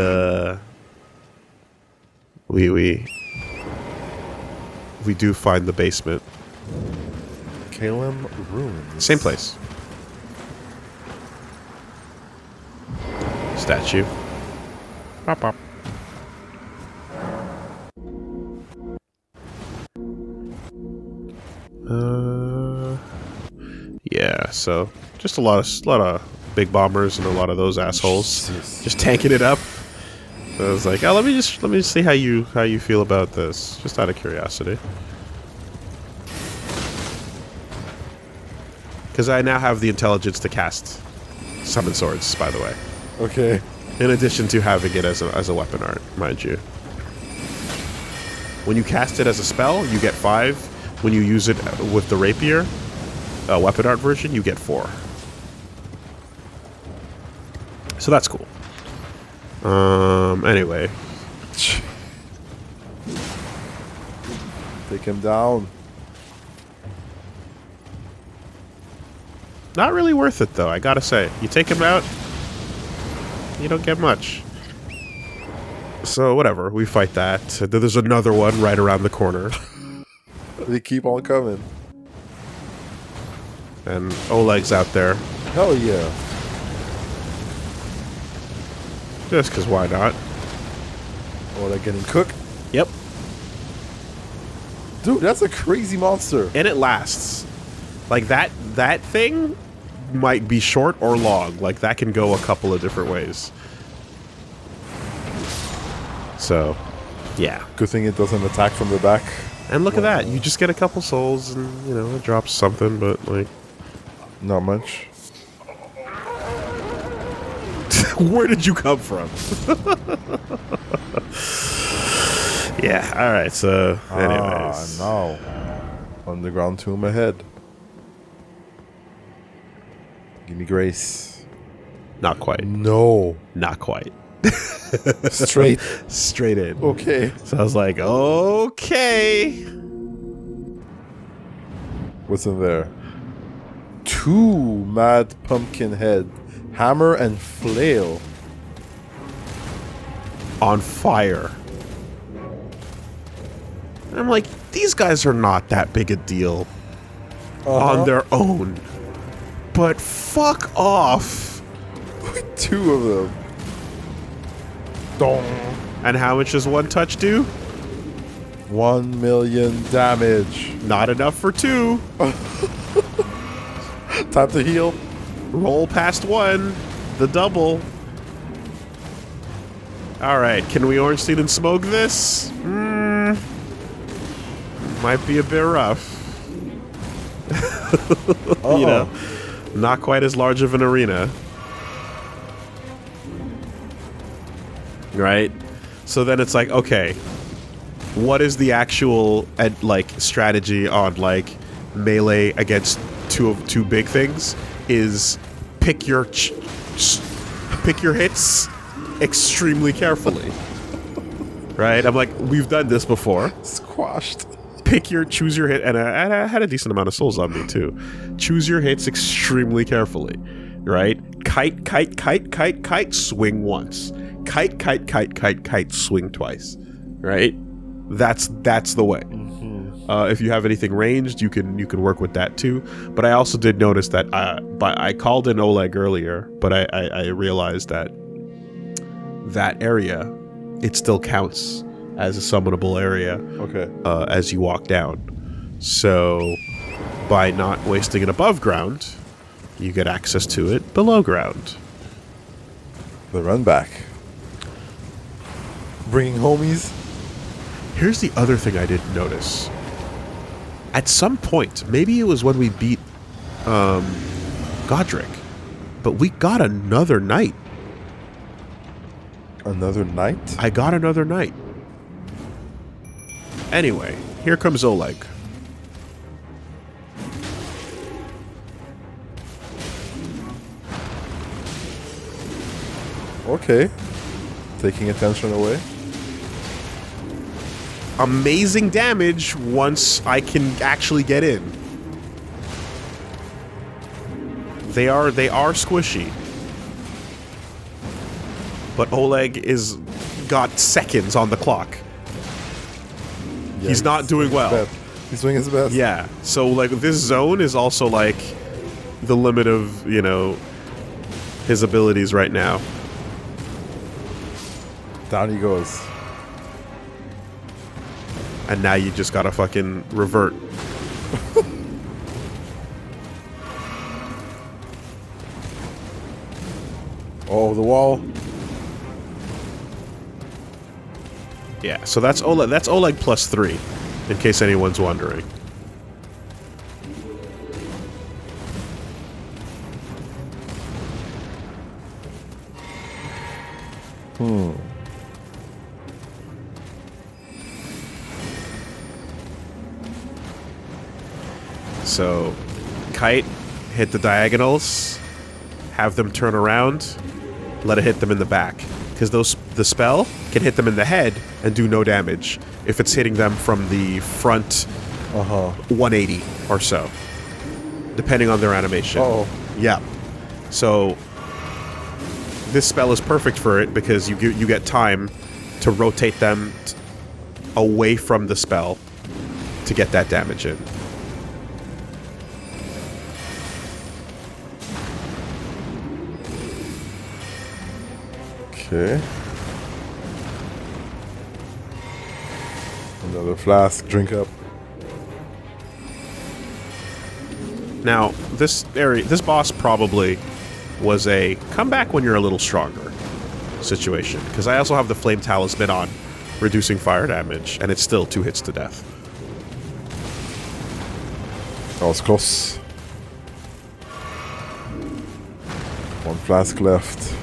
we do find the basement. Calum Ruins. Same place. Statue. Pop pop. Yeah, so just a lot of big bombers and a lot of those assholes Jesus. just tanking it up. So I was like, oh, let me just see how you feel about this, just out of curiosity. Because I now have the intelligence to cast summon swords, by the way. Okay. In addition to having it as a weapon art, mind you. When you cast it as a spell, you get 5. When you use it with the rapier, weapon art version, you get 4. So that's cool. Anyway. Take him down. Not really worth it, though, I gotta say. You take him out, you don't get much. So, whatever, we fight that. There's another one right around the corner. They keep on coming. And Oleg's out there. Hell yeah. Just because why not? Oh, they're getting cooked? Yep. Dude, that's a crazy monster. And it lasts. Like, that thing might be short or long. Like, that can go a couple of different ways. So, yeah. Good thing it doesn't attack from the back. And look at that. You just get a couple souls and, you know, it drops something, but, like... Not much. Where did you come from? Yeah, alright, so, anyways. No. Underground tomb ahead. Give me grace. Not quite. No. Not quite. Straight. Straight in. Okay. So I was like, okay. What's in there? 2 mad pumpkin head. Hammer and flail. On fire. And I'm like, these guys are not that big a deal on their own. But fuck off. 2 of them. Dong. And how much does one touch do? 1 million damage. Not enough for 2. Time to heal. Roll past 1. The double. Alright, can we Ornstein and smoke this? Might be a bit rough. You know, not quite as large of an arena. Right? So then it's like, okay, what is the actual strategy on like melee against two big things? Is pick your hits extremely carefully. Right? I'm like, we've done this before. Squashed. Choose your hit, and I had a decent amount of souls on me too. Choose your hits extremely carefully, right? Kite, swing once. Kite, swing twice, right? That's the way. If you have anything ranged, you can work with that too. But I also did notice that I called in Oleg earlier, but I realized that area, it still counts as a summonable area. Okay. As you walk down. So by not wasting it above ground, you get access to it below ground. The run back. Bringing homies. Here's the other thing I didn't notice. At some point, maybe it was when we beat Godric, but we got another knight. Another knight? I got another knight. Anyway, here comes Oleg. Okay. Taking attention away. Amazing damage once I can actually get in. They are squishy. But Oleg is got seconds on the clock. Yeah, he's not doing well. He's doing his best. Yeah. So like this zone is also like the limit of, you know, his abilities right now. Down he goes. And now you just gotta fucking revert. Oh, the wall. Yeah, so that's Oleg. That's Oleg plus 3, in case anyone's wondering. So, Kite, hit the diagonals, have them turn around, let it hit them in the back. Because the spell can hit them in the head and do no damage if it's hitting them from the front 180 or so, depending on their animation. Oh. Yeah. So this spell is perfect for it because you get time to rotate them away from the spell to get that damage in. Okay. Another flask, drink up. Now, this boss probably was a come back when you're a little stronger situation, because I also have the Flame Talisman on, reducing fire damage, and it's still 2 hits to death. That was close. 1 flask left.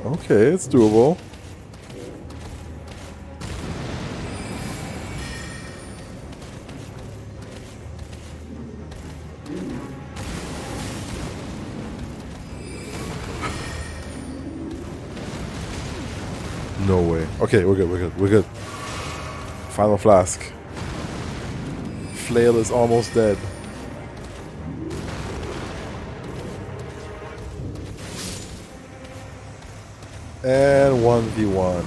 Okay, it's doable. No way. Okay, we're good. Final flask. Flail is almost dead. And 1v1.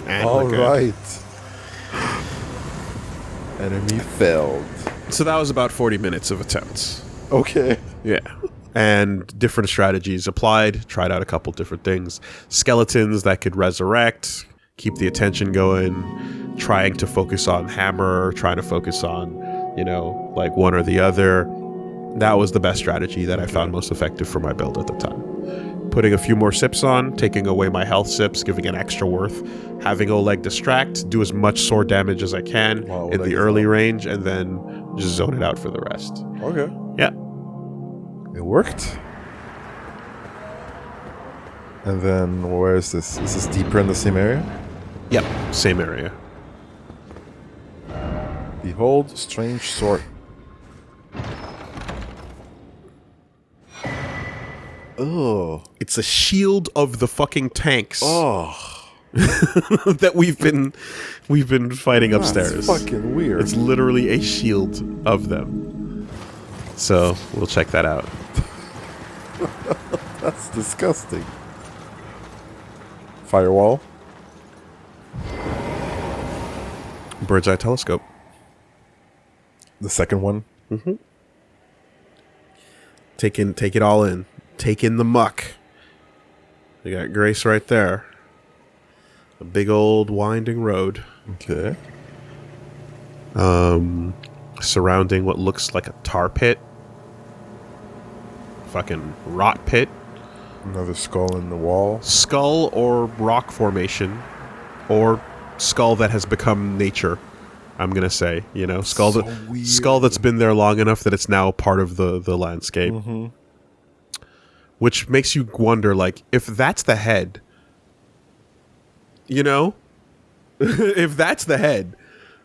And All look right. Enemy failed. So that was about 40 minutes of attempts. Okay. Yeah. And different strategies applied, tried out a couple different things. Skeletons that could resurrect, keep the attention going, trying to focus on hammer, trying to focus on, like one or the other. That was the best strategy that I found most effective for my build at the time. Putting a few more sips on, taking away my health sips, giving it extra worth, having Oleg distract, do as much sword damage as I can in the early range, and then just zone it out for the rest. Okay. Yeah. It worked. And then where is this? Is this deeper in the same area? Yep, same area. Behold, strange sword. Oh. It's a shield of the fucking tanks Oh. that we've been fighting upstairs. That's fucking weird. It's literally a shield of them. So we'll check that out. That's disgusting. Firewall. Bird's eye telescope. The second one. Mm-hmm. Take it all in. Take in the muck. You got Grace right there. A big old winding road. Okay. Surrounding what looks like a tar pit. Fucking rot pit. Another skull in the wall. Skull or rock formation. Or skull that has become nature. I'm gonna say, skull So that weird. skull that's been there long enough that it's now part of the landscape. Mm-hmm. Which makes you wonder, like, if that's the head, if that's the head,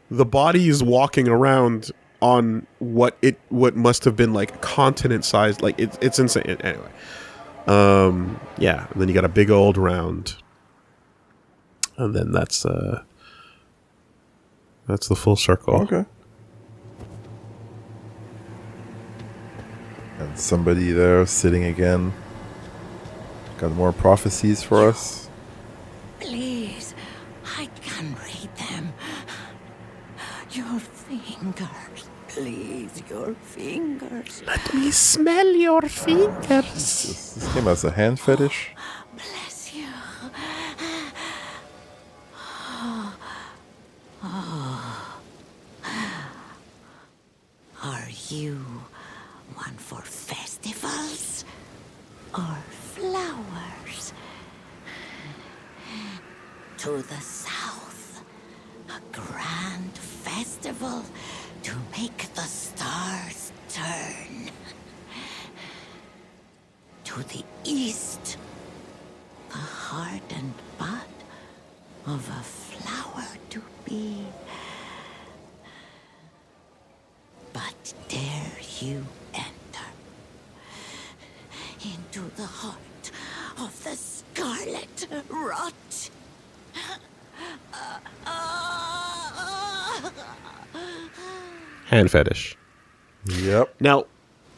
the body is walking around on what must have been like continent sized, like it's insane. Anyway, yeah. And then you got a big old round, and then that's the full circle. Okay. And somebody there sitting again. Got more prophecies for us. Please, I can read them. Your fingers, please, your fingers. Let me smell your fingers. This game has a hand fetish. Bless you. Are you one for festivals or flowers? To the south, a grand festival to make the stars turn. To the east, the heart and bud of a flower to be. But dare you enter into the heart of the scarlet rot? Hand fetish. Yep. Now,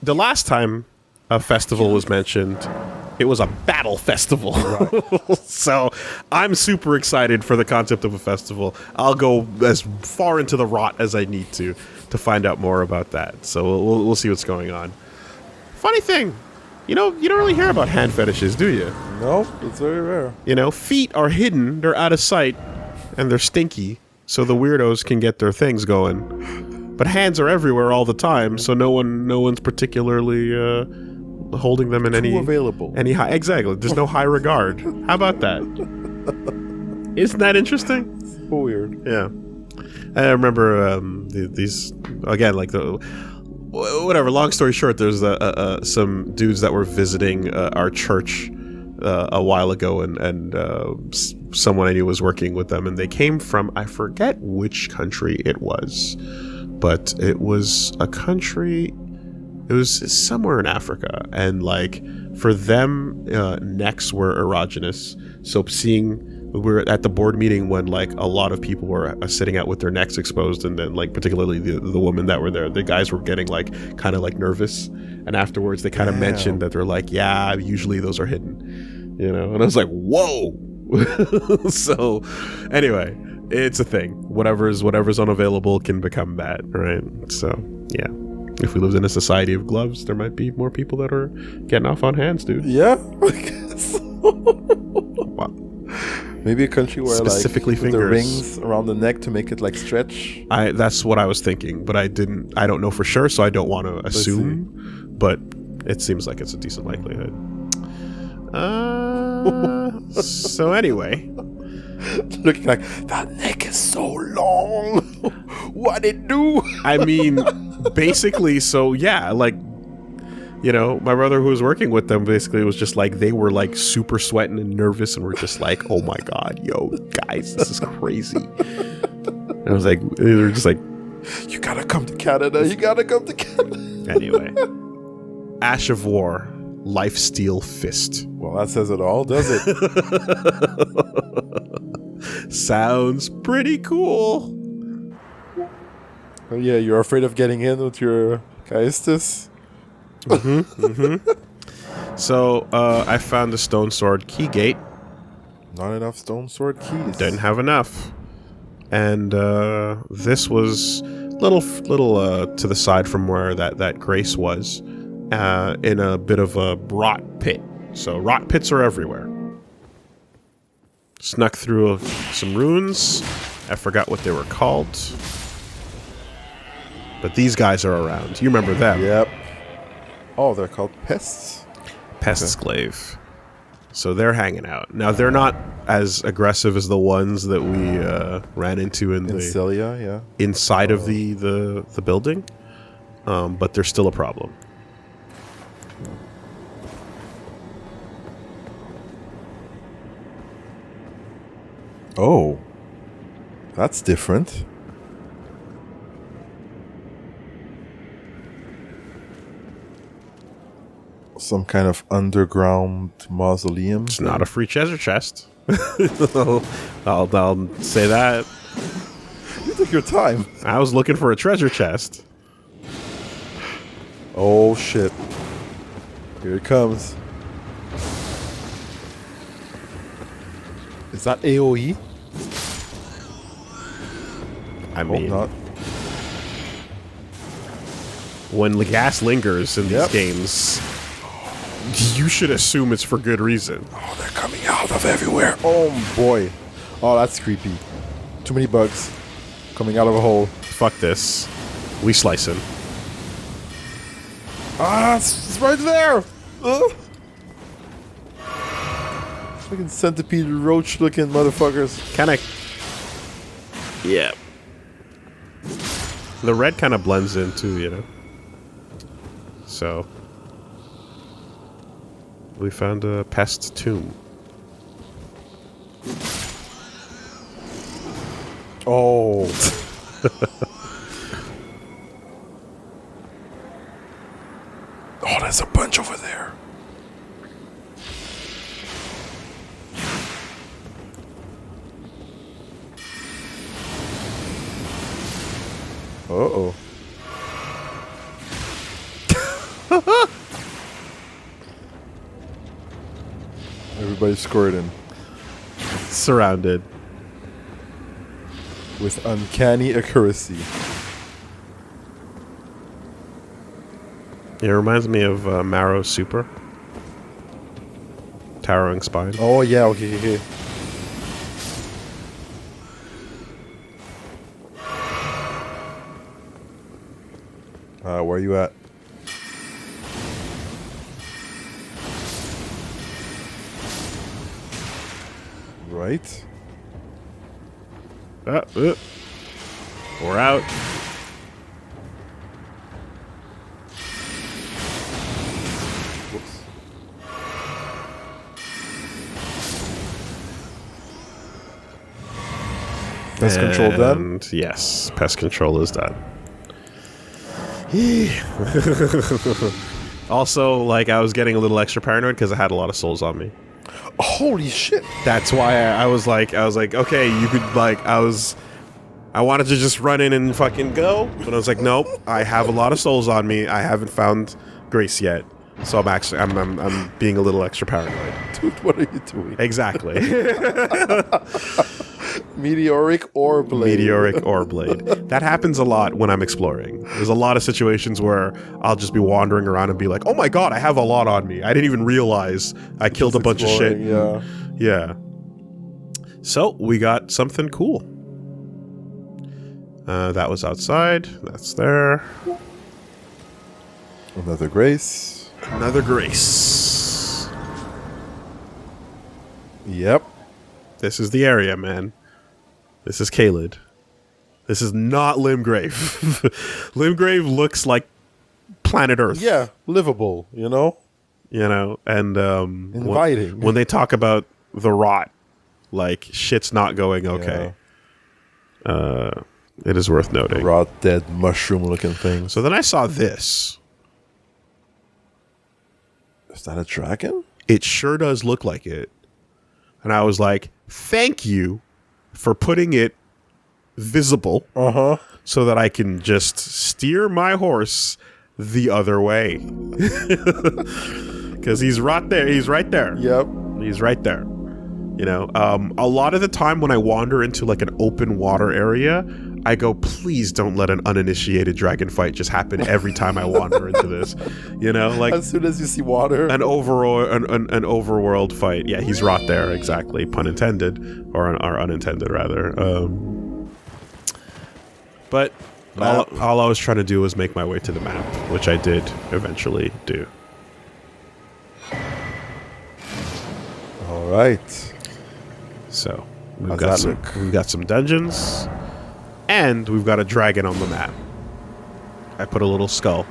the last time a festival was mentioned, it was a battle festival. Right. So I'm super excited for the concept of a festival. I'll go as far into the rot as I need to find out more about that. So we'll see what's going on. Funny thing, you don't really hear about hand fetishes, do you? Nope, it's very rare. Feet are hidden, they're out of sight, and they're stinky, so the weirdos can get their things going. But hands are everywhere all the time, so no one's particularly holding them in Too available. any high. Exactly, there's no high regard. How about that? Isn't that interesting? So weird. Yeah, I remember these again, like whatever. Long story short, there's some dudes that were visiting our church a while ago, and someone I knew was working with them, and they came from, I forget which country it was, but it was a country. It was somewhere in Africa, and like for them, necks were erogenous. So seeing we're at the board meeting when like a lot of people were sitting out with their necks exposed, and then like particularly the women that were there, the guys were getting like kind of like nervous, and afterwards they kind of mentioned that they're like, yeah, usually those are hidden, you know. And I was like, whoa. So anyway, it's a thing. Whatever's unavailable can become that, right? So yeah, if we lived in a society of gloves, there might be more people that are getting off on hands, dude. Yeah, I guess. Wow. Maybe a country where Specifically like with the fingers. rings around the neck to make it like stretch. That's what I was thinking, but I don't know for sure, so I don't want to assume, but it seems like it's a decent likelihood. So anyway, Looking like that neck is so long. What it do? I mean, basically, so yeah, like, you know, my brother who was working with them basically was just like, they were like super sweating and nervous, and we're just like, oh my god, yo, guys, this is crazy. And I was like, they were just like, You gotta come to Canada. You gotta come to Canada. anyway. Ash of War, Lifesteal Fist. Well, that says it all, does it? Sounds pretty cool. Oh, yeah, you're afraid of getting in with your Caestus? So I found the stone sword key gate. Not enough stone sword keys. Didn't have enough, and this was little to the side from where that Grace was, in a bit of a rot pit. So rot pits are everywhere. Snuck through some runes. I forgot what they were called, but these guys are around. You remember them? Yep. Oh, they're called pests? Pestglaive. So they're hanging out. Now, they're not as aggressive as the ones that we ran into in Celia, yeah. inside of the building, but they're still a problem. Oh. That's different. Some kind of underground mausoleum. It's not a free treasure chest. I'll say that. You took your time. I was looking for a treasure chest. Oh, shit. Here it comes. Is that AoE? I mean, Not. when the gas lingers in Yep. these games, you should assume it's for good reason. Oh, they're coming out of everywhere. Oh, boy. Oh, that's creepy. Too many bugs coming out of a hole. Fuck this. We slicing. Ah, it's right there. Fucking centipede roach looking motherfuckers. Kind of. Yeah. The red kind of blends in too, you know. So we found a pest tomb. Oh. Oh, there's a bunch over there. Uh-oh. Everybody's squirting Surrounded. with uncanny accuracy. It reminds me of Marrow Super. Towering Spine. Oh, yeah, okay. Where are you at? Right. We're out. Whoops. Pest control done. And yes, pest control is done. Also, like, I was getting a little extra paranoid because I had a lot of souls on me. Holy shit! That's why I was like, okay, you could like, I wanted to just run in and fucking go, but I was like, nope, I have a lot of souls on me. I haven't found Grace yet, so I'm being a little extra paranoid. Dude, what are you doing? Exactly. Meteoric ore blade. Meteoric ore blade. That happens a lot when I'm exploring. There's a lot of situations where I'll just be wandering around and be like, oh my god, I have a lot on me. I didn't even realize I killed a bunch of shit. Yeah. Yeah. So, we got something cool. That was outside. That's there. Another Grace. Another Grace. Yep. This is the area, man. This is Caelid. This is not Limgrave. Limgrave looks like planet Earth. Yeah, livable, you know? You know, and inviting. When they talk about the rot, like, shit's not going okay. Yeah. It is worth noting. Raw, dead, mushroom-looking things. So then I saw this. Is that a dragon? It sure does look like it. And I was like, thank you for putting it visible so that I can just steer my horse the other way. Because he's right there. He's right there. Yep. He's right there. You know, a lot of the time when I wander into like an open water area, I go, please don't let an uninitiated dragon fight just happen every time I wander into this. You know, like as soon as you see water, an overworld fight. Yeah, he's right there. Exactly, pun intended, or unintended rather. But all I was trying to do was make my way to the map, which I did eventually do. All right. So we've got some dungeons, and we've got a dragon on the map. I put a little skull.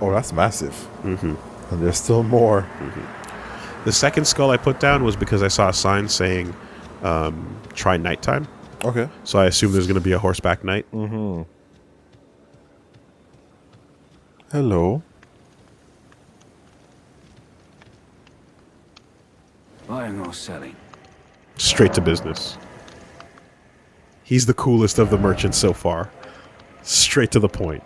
Oh, that's massive. Mm-hmm. And there's still more. Mm-hmm. The second skull I put down was because I saw a sign saying, "Try nighttime." Okay. So I assume there's going to be a horseback knight. Mm-hmm. Hello. Buying or selling? Straight to business. He's the coolest of the merchants so far. Straight to the point.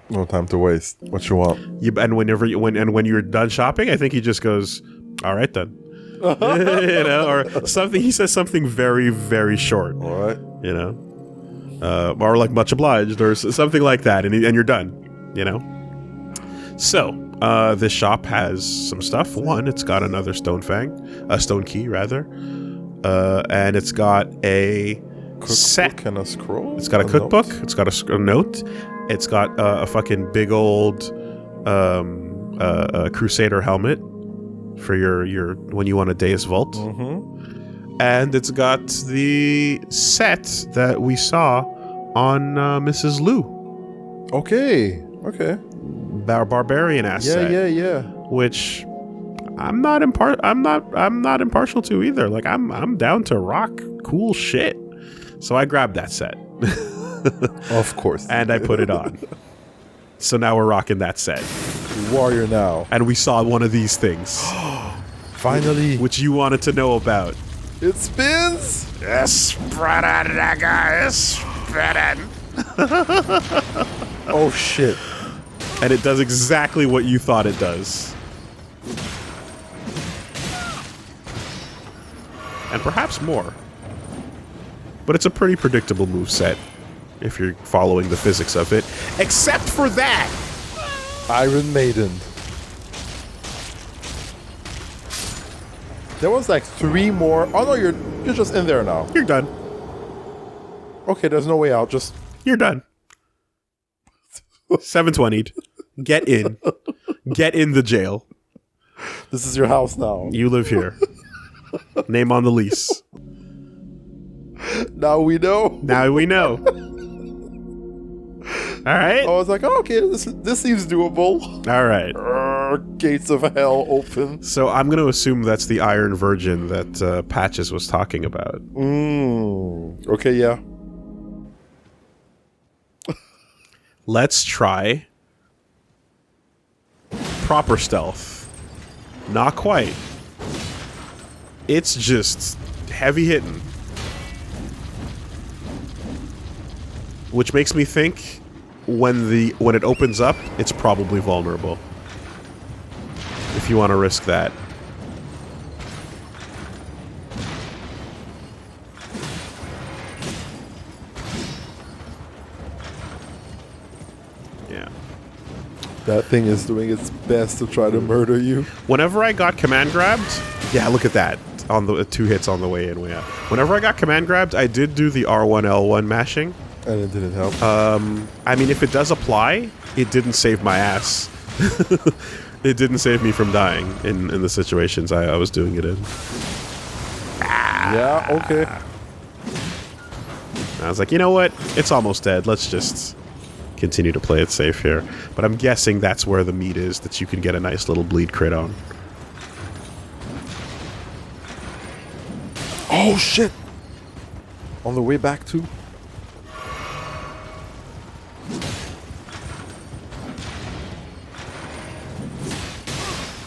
No time to waste. What you want? And when you're done shopping, I think he just goes, "All right then," you know, or something. He says something very, very short. All right. You know, or like "much obliged" or something like that, and you're done. You know. So this shop has some stuff. One, it's got another stone key rather. And it's got a set and a scroll. It's got a cookbook. Note. It's got a note. It's got a fucking big old Crusader helmet for your when you want a Deus Vault. Mm-hmm. And it's got the set that we saw on Mrs. Lu. Okay. Barbarian asset. Yeah. Which I'm not impartial to either. Like I'm down to rock cool shit. So I grabbed that set. Of course. And I put it on. So now we're rocking that set. Warrior now. And we saw one of these things. Finally. Which you wanted to know about. It spins. It's spreading, guys. Spreading. Oh shit. And it does exactly what you thought it does. And perhaps more. But it's a pretty predictable moveset if you're following the physics of it. Except for that! Iron Maiden. There was like 3 more. Oh no, you're just in there now. You're done. Okay, there's no way out. Just you're done. 720'd. Get in. Get in the jail. This is your house now. You live here. Name on the lease. Now we know. Now we know. All right. I was like, oh, okay, this seems doable. All right. Gates of hell open. So I'm going to assume that's the Iron Virgin that Patches was talking about. Okay, yeah. Let's try proper stealth. Not quite. It's just heavy hitting. Which makes me think when it opens up, it's probably vulnerable. If you want to risk that. Yeah. That thing is doing its best to try to murder you. Whenever I got command grabbed, yeah, look at that. On the 2 hits on the way in, way out. Whenever I got command grabbed, I did do the R1 L1 mashing. And it didn't help. I mean, if it does apply, it didn't save my ass. It didn't save me from dying in the situations I was doing it in. Yeah, okay. I was like, you know what? It's almost dead. Let's just continue to play it safe here. But I'm guessing that's where the meat is, that you can get a nice little bleed crit on. Oh, shit! On the way back, too?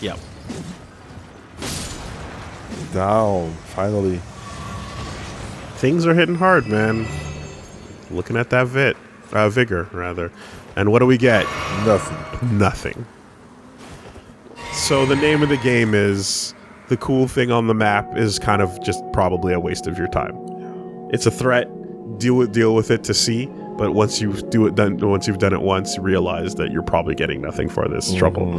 Yep. Down, finally. Things are hitting hard, man. Looking at that vigor, rather. And what do we get? Nothing. Nothing. So the name of the game is, the cool thing on the map is kind of just probably a waste of your time. It's a threat. Deal with it to see. But once you've done it once, you realize that you're probably getting nothing for this trouble,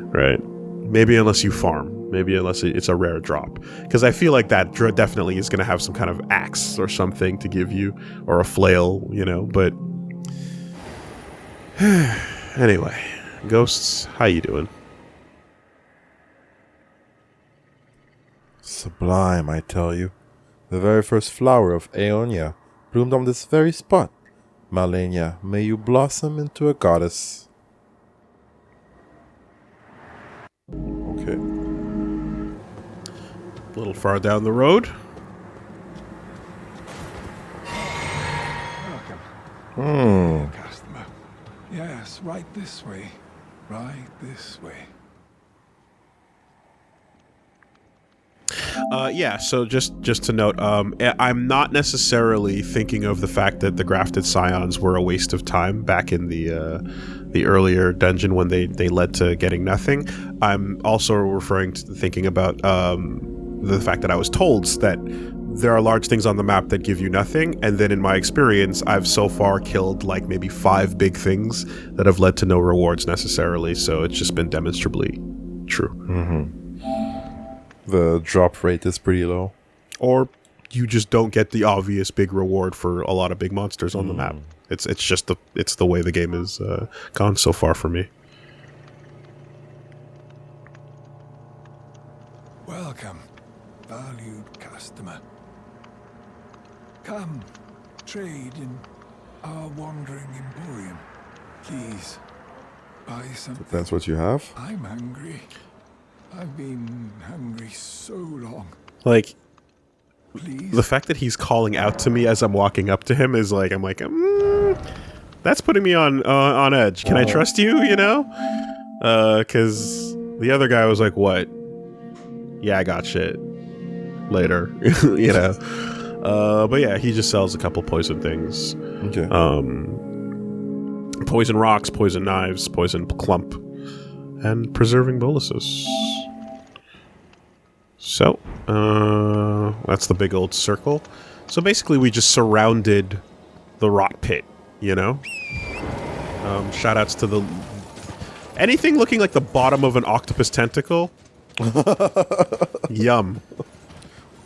right? Maybe unless you farm. Maybe unless it's a rare drop. Because I feel like that definitely is going to have some kind of axe or something to give you, or a flail, you know. But anyway, ghosts, how you doing? Sublime, I tell you. The very first flower of Aeonia bloomed on this very spot. Malenia, may you blossom into a goddess. Okay. A little far down the road. Customer. Yes, right this way. Right this way. Yeah, so just to note, I'm not necessarily thinking of the fact that the grafted scions were a waste of time back in the earlier dungeon when they led to getting nothing. I'm also referring to thinking about the fact that I was told that there are large things on the map that give you nothing, and then in my experience, I've so far killed like maybe 5 big things that have led to no rewards necessarily, so it's just been demonstrably true. The drop rate is pretty low. Or you just don't get the obvious big reward for a lot of big monsters on the map. It's just the way the game has gone so far for me. Welcome, valued customer. Come, trade in our wandering emporium. Please, buy something. That's what you have? I'm hungry. I've been hungry so long. Like, Please. the fact that he's calling out to me as I'm walking up to him is like, I'm like, that's putting me on edge. Can I trust you, you know? Because the other guy was like, what? Yeah, I got shit. Later, you know? But yeah, he just sells a couple poison things. Okay. Poison rocks, poison knives, poison clump, and preserving boluses. So, that's the big old circle. So basically we just surrounded the rot pit, you know? Shoutouts to the... anything looking like the bottom of an octopus tentacle? Yum.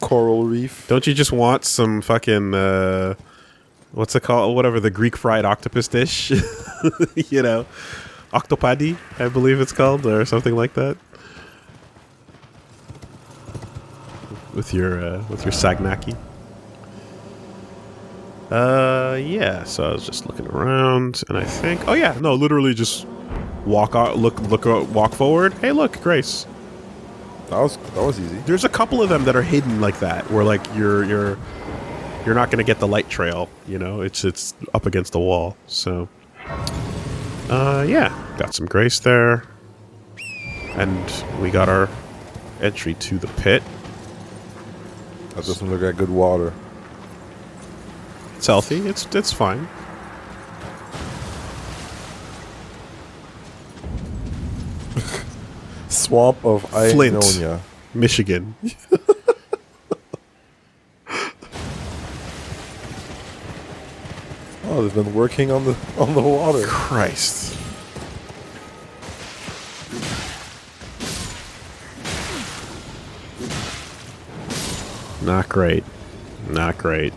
Coral reef. Don't you just want some fucking, what's it called? Whatever, the Greek fried octopus dish? You know? Octopadi, I believe it's called, or something like that. With your sagnaki. Yeah, so I was just looking around, and I think, oh yeah, no, literally just walk out, walk forward. Hey, look, Grace. That was easy. There's a couple of them that are hidden like that, where like you're not gonna get the light trail, you know. It's up against the wall. So, yeah, got some Grace there, and we got our entry to the pit. That doesn't look like good water. It's healthy. It's fine. Swamp of Flint. Ionia. Michigan. Oh, they've been working on the water. Christ. Not great. Not great.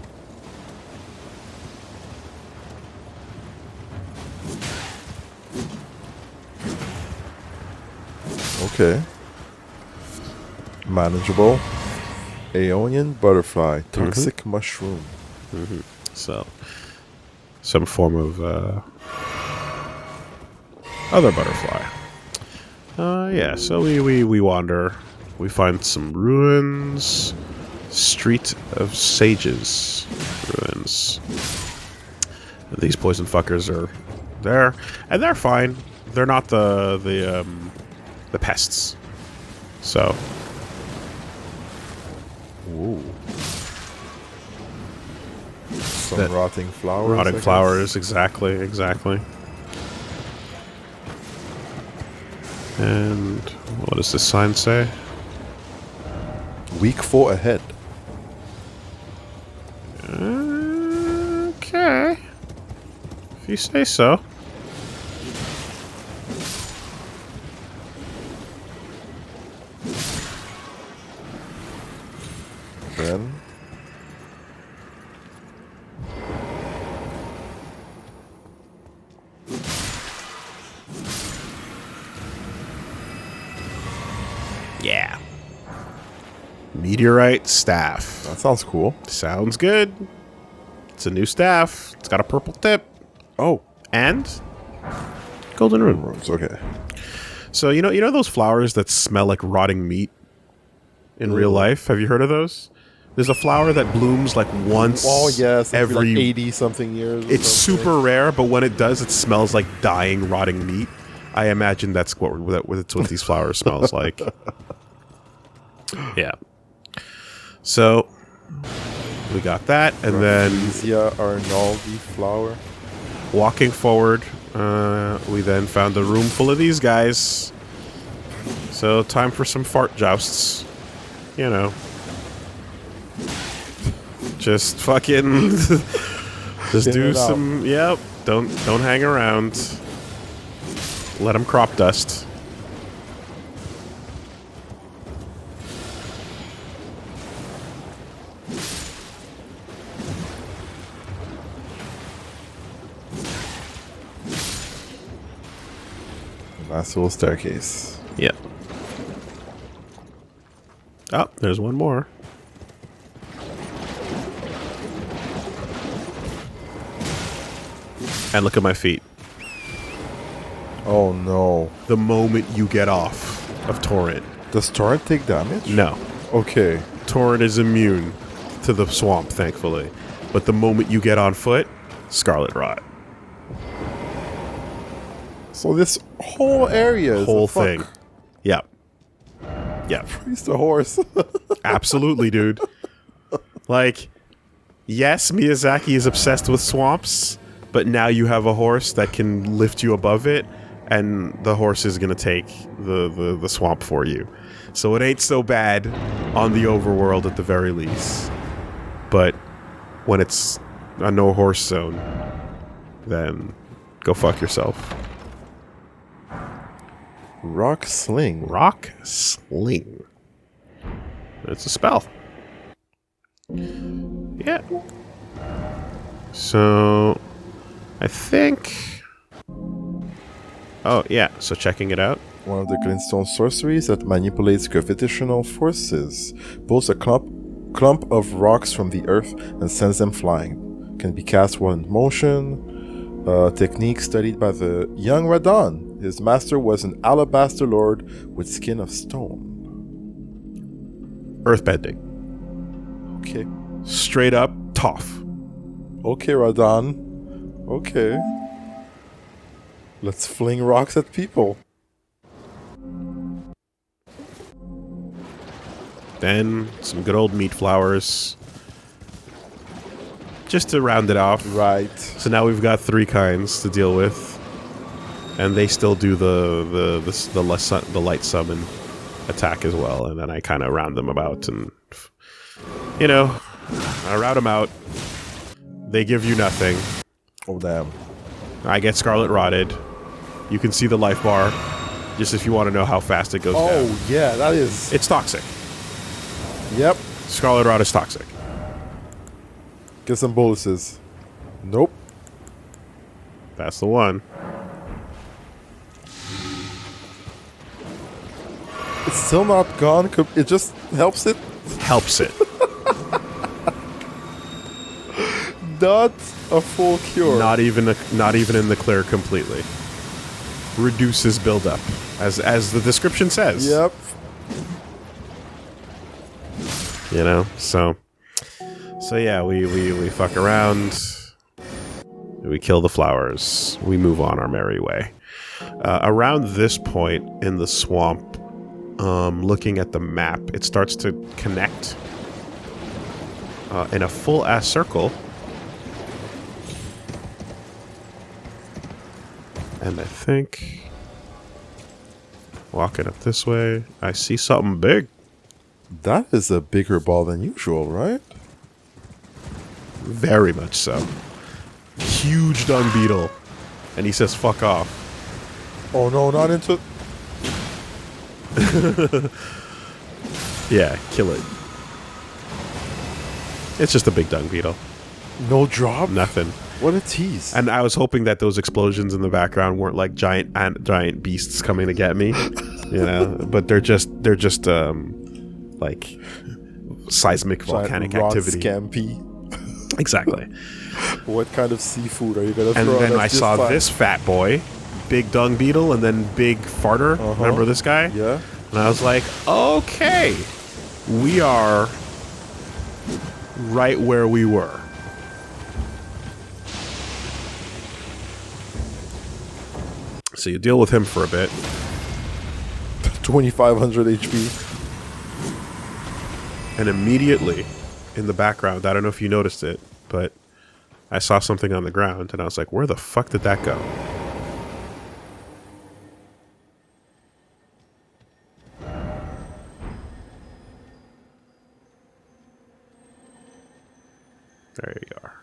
Okay. Manageable. Aeonian butterfly. Toxic mushroom. So, some form of other butterfly. Yeah. So we wander. We find some ruins. Street of Sages ruins. These poison fuckers are there, and they're fine. They're not the pests. So. Ooh. Some rotting flowers. I Rotting guess. flowers, exactly. And what does this sign say? Week 4 ahead. Okay. If you say so. Then Yeah. Meteorite staff. that sounds cool. Sounds good. It's a new staff. It's got a purple tip. Oh, And golden rune. rooms. Okay. So you know those flowers that smell like rotting meat in real life? Have you heard of those? There's a flower that blooms like once Oh yes, every like 80 something years. or It's something. super rare, but when it does, it smells like dying, rotting meat. I imagine that's what these flowers smells like. Yeah. So we got that, and then Elysia Arnaldi flower. walking forward, we then found a room full of these guys. So time for some fart jousts. You know. Just fucking just Get do it out. some yep. Don't hang around. Let them crop dust. Nice little staircase. Yep. Oh, there's one more. And look at my feet. Oh no. The moment you get off of Torrent. Does Torrent take damage? No. Okay. Torrent is immune to the swamp, thankfully. But the moment you get on foot, Scarlet Rot. So this whole area is Whole a fuck. thing. Yep. Yep. He's the horse. Absolutely, dude. Like, yes, Miyazaki is obsessed with swamps, but now you have a horse that can lift you above it, and the horse is going to take the swamp for you. So it ain't so bad on the overworld at the very least. But when it's a no-horse zone, then go fuck yourself. Rock Sling. Rock Sling. It's a spell. Yeah. So, I think... Oh, yeah. So checking it out. One of the glintstone sorceries that manipulates gravitational forces. Pulls a clump of rocks from the earth and sends them flying. Can be cast while in motion. Technique studied by the young Radon. His master was an alabaster lord with skin of stone. Earthbending. Okay. Straight up tough. Okay, Radon. Okay. Let's fling rocks at people. Then some good old meat flowers. Just to round it off. Right. So now we've got 3 kinds to deal with. And they still do the light summon attack as well. And then I kind of round them about and, you know, I route them out. They give you nothing. Oh, damn. I get Scarlet Rotted. You can see the life bar, just if you want to know how fast it goes down. Oh, yeah, that is... It's toxic. Yep. Scarlet Rot is toxic. Get some boluses. Nope. That's the one. It's still not gone. It just helps it. Helps it. Not a full cure. Not even in the clear completely. Reduces buildup, as the description says. Yep. You know, so yeah, we fuck around. We kill the flowers. We move on our merry way. Around this point in the swamp, looking at the map, it starts to connect in a full-ass circle. And I think, walking up this way, I see something big. That is a bigger ball than usual, right? Very much so. Huge dung beetle. And he says, fuck off. Oh no, not into... Yeah, kill it. It's just a big dung beetle. No drop? Nothing. What a tease. And I was hoping that those explosions in the background weren't like giant beasts coming to get me, you know. But they're just like seismic volcanic activity. Scampi. Exactly. What kind of seafood are you gonna throw? And then at I saw time? this fat boy, big dung beetle, and then big farter. Remember this guy? Yeah. And I was like, okay, we are right where we were. So you deal with him for a bit. 2,500 HP. And immediately, in the background, I don't know if you noticed it, but I saw something on the ground, and I was like, where the fuck did that go? There you are.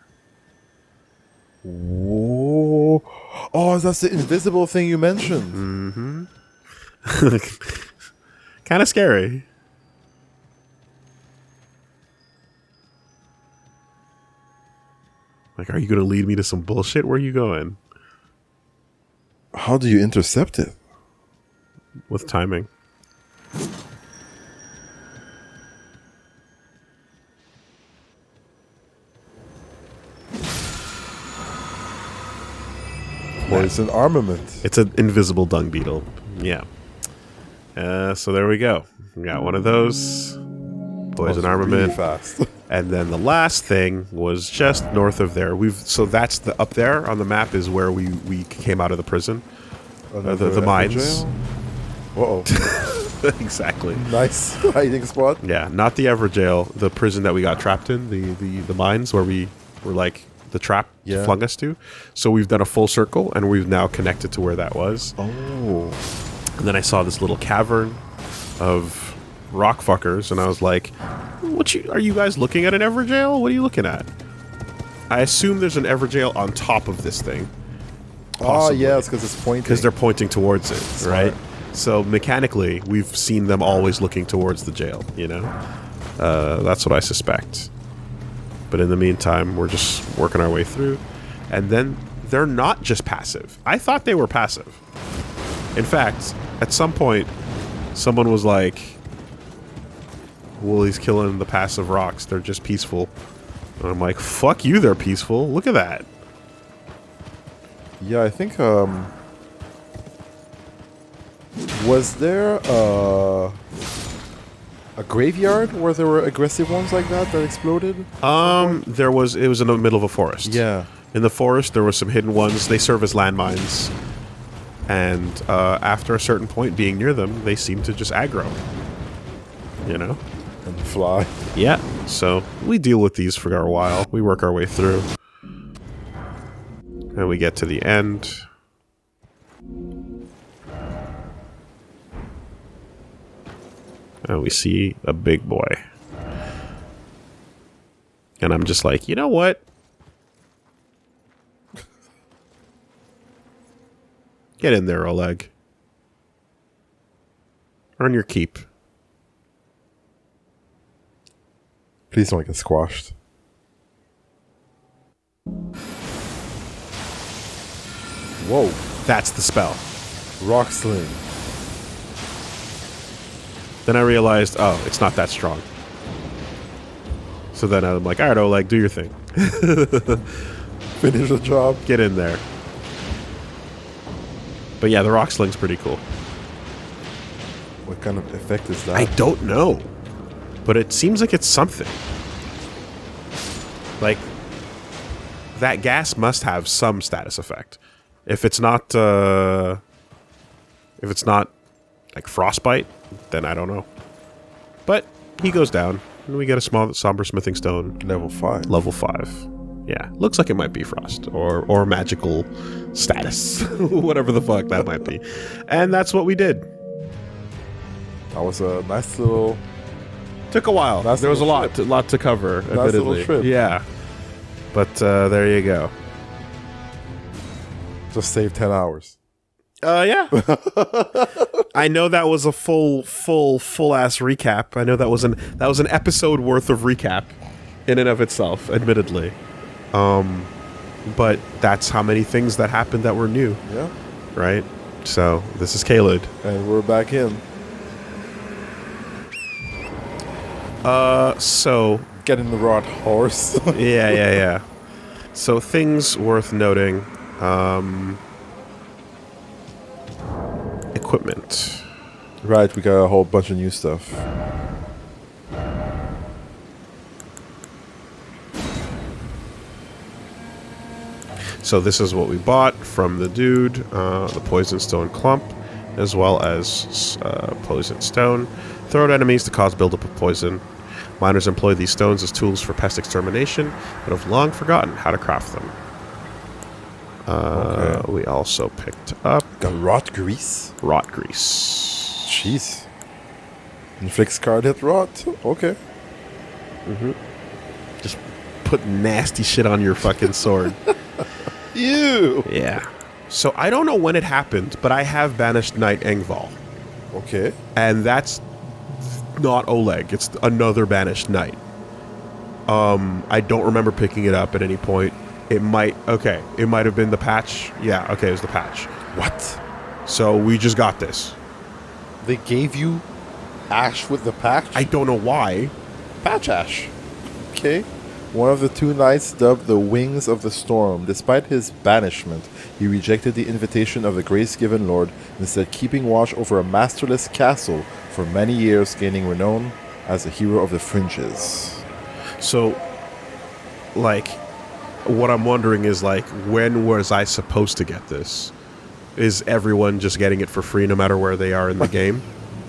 Whoa. Oh, that's the invisible thing you mentioned. Mm-hmm. Kind of scary. Like, are you going to lead me to some bullshit? Where are you going? How do you intercept it? With timing. Poison armament. It's an invisible dung beetle. Yeah. So there we go. We got one of those. Poison armament. Really fast. And then the last thing was just north of there. So that's the up there on the map is where we came out of the prison. The mines. Uh-oh. Exactly. Nice hiding spot. Yeah, not the Everjail, the prison that we got trapped in, the mines where we were like the trap flung us to. So we've done a full circle and we've now connected to where that was. Oh. And then I saw this little cavern of rock fuckers, and I was like, are you guys looking at an Everjail? What are you looking at? I assume there's an Everjail on top of this thing. Oh, yeah, it's because it's pointing. Because they're pointing towards it, Smart. right? So mechanically, we've seen them always looking towards the jail, you know? That's what I suspect. But in the meantime, we're just working our way through. And then they're not just passive. I thought they were passive. In fact, at some point, someone was like, Woolie's killing the passive rocks. They're just peaceful. And I'm like, fuck you, they're peaceful. Look at that. Yeah, I think, was there a graveyard where there were aggressive ones like that exploded? It was in the middle of a forest. Yeah. In the forest, there were some hidden ones. They serve as landmines. And after a certain point, being near them, they seem to just aggro. You know? And fly. Yeah, so we deal with these for a while. We work our way through. And we get to the end. And we see a big boy. And I'm just like, you know what? Get in there, Oleg. Earn your keep. Please don't get squashed. Whoa. That's the spell. Rock sling. Then I realized, oh, it's not that strong. So then I'm like, all right, Oleg, do your thing. Finish the job. Get in there. But yeah, the rock sling's pretty cool. What kind of effect is that? I don't know. But it seems like it's something. Like, that gas must have some status effect. If it's not like frostbite, then I don't know. But he goes down, and we get a small somber smithing stone. Level 5. Level 5. Yeah, looks like it might be frost or magical status, whatever the fuck that might be. And that's what we did. That was a nice little... Took a while. Nice There was a little lot to cover, little admittedly. trip. Yeah. But there you go. Just saved 10 hours. Yeah. I know that was a full ass recap. I know that was an episode worth of recap in and of itself, admittedly. But that's how many things that happened that were new, Yeah. right? So this is Kaled. And we're back in. So Getting the rod horse. yeah. So things worth noting. Equipment. Right, we got a whole bunch of new stuff. So this is what we bought from the dude, the poison stone clump, as well as poison stone. Throw at enemies to cause buildup of poison. Miners employ these stones as tools for pest extermination, but have long forgotten how to craft them. Okay. We also picked up Got rot grease. rot grease. Jeez. Inflicts card hit rot. Okay. Just put nasty shit on your fucking sword. Ew. Yeah. So I don't know when it happened, but I have banished Knight Engval. Okay. And that's not Oleg. It's another banished knight. I don't remember picking it up at any point. It might have been the patch. Yeah, okay, it was the patch. What? So we just got this. They gave you ash with the patch? I don't know why. Patch ash. Okay. One of the two knights, dubbed the Wings of the Storm, despite his banishment, he rejected the invitation of the grace-given lord, instead keeping watch over a masterless castle for many years, gaining renown as a hero of the fringes. So, like, what I'm wondering is, like, when was I supposed to get this? Is everyone just getting it for free no matter where they are in the game?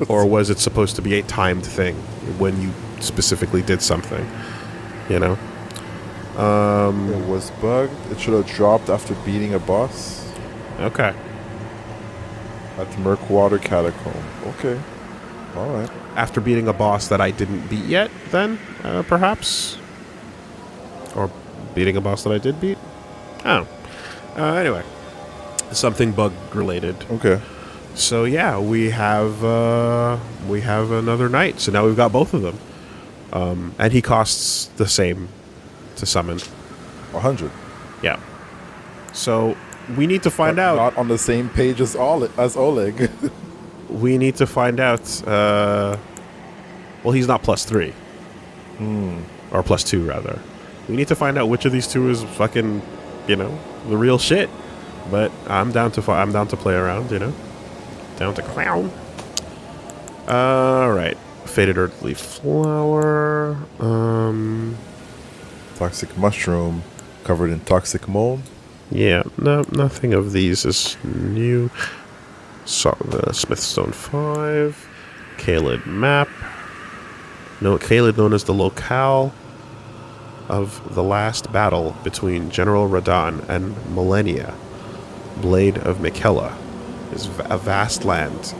Or was it supposed to be a timed thing when you specifically did something? You know? It was bugged. It should have dropped after beating a boss Okay. at the Murkwater Catacomb. Okay. Alright. After beating a boss that I didn't beat yet, then, perhaps? Or beating a boss that I did beat? Oh. Anyway. Something bug-related. Okay. So, yeah, we have another knight. So now we've got both of them. And he costs the same to summon. 100. Yeah. So, we need to find out. Not on the same page as Oleg. We need to find out. Well, he's not +3. Or +2, rather. We need to find out which of these two is fucking, the real shit. But I'm down to play around, Down to clown. Alright. Faded Earthly Flower. Toxic Mushroom covered in toxic mold. Yeah, no, nothing of these is new. So the Smithstone 5. Kaled map. Caelid known as the locale of the last battle between General Radahn and Millennia, Blade of Miquella, is a vast land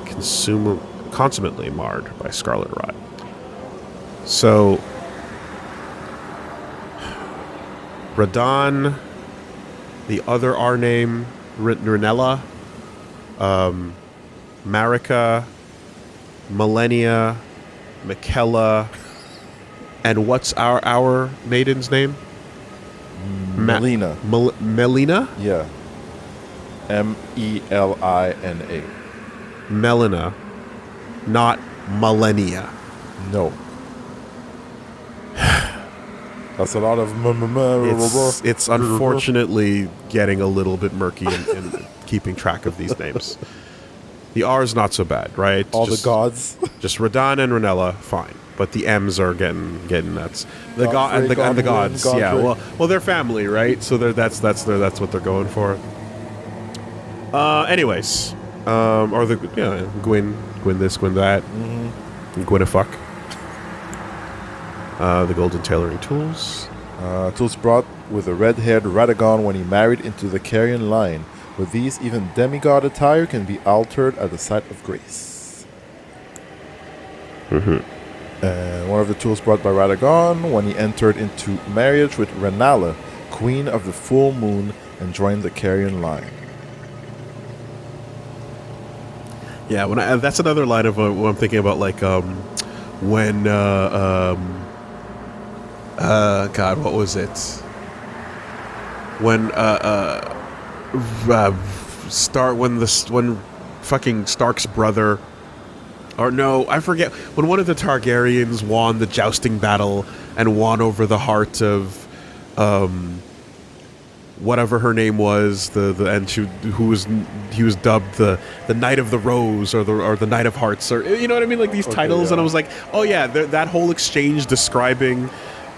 consummately marred by scarlet rot. So, Radahn, the other R name, Rinella, Marika, Millennia, Miquella, and what's our maiden's name? Melina. Melina? Yeah. Melina. Melina, not Millennia. No. That's a lot of It's unfortunately getting a little bit murky in keeping track of these names. The R is not so bad, right? All the gods. Just Radahn and Rinella, fine. But the M's are getting nuts. The Godfrey, and the gods, Godfrey. yeah. Well, they're family, right? So that's what they're going for. Anyways, or the Gwyn this, Gwyn that, Gwynifuck. The golden tailoring tools. Tools brought with a red-haired Radagon when he married into the Carrion line. With these, even demigod attire can be altered at the sight of grace. And one of the tools brought by Radagon when he entered into marriage with Renala, Queen of the Full Moon, and joined the Carrion line. Yeah, that's another line of what I'm thinking about, like when God, what was it? When when fucking Stark's brother, or no, I forget, when one of the Targaryens won the jousting battle and won over the heart of whatever her name was, he was dubbed the Knight of the Rose or the Knight of Hearts, or you know what I mean, like these titles, yeah. and I was like, oh yeah, that whole exchange describing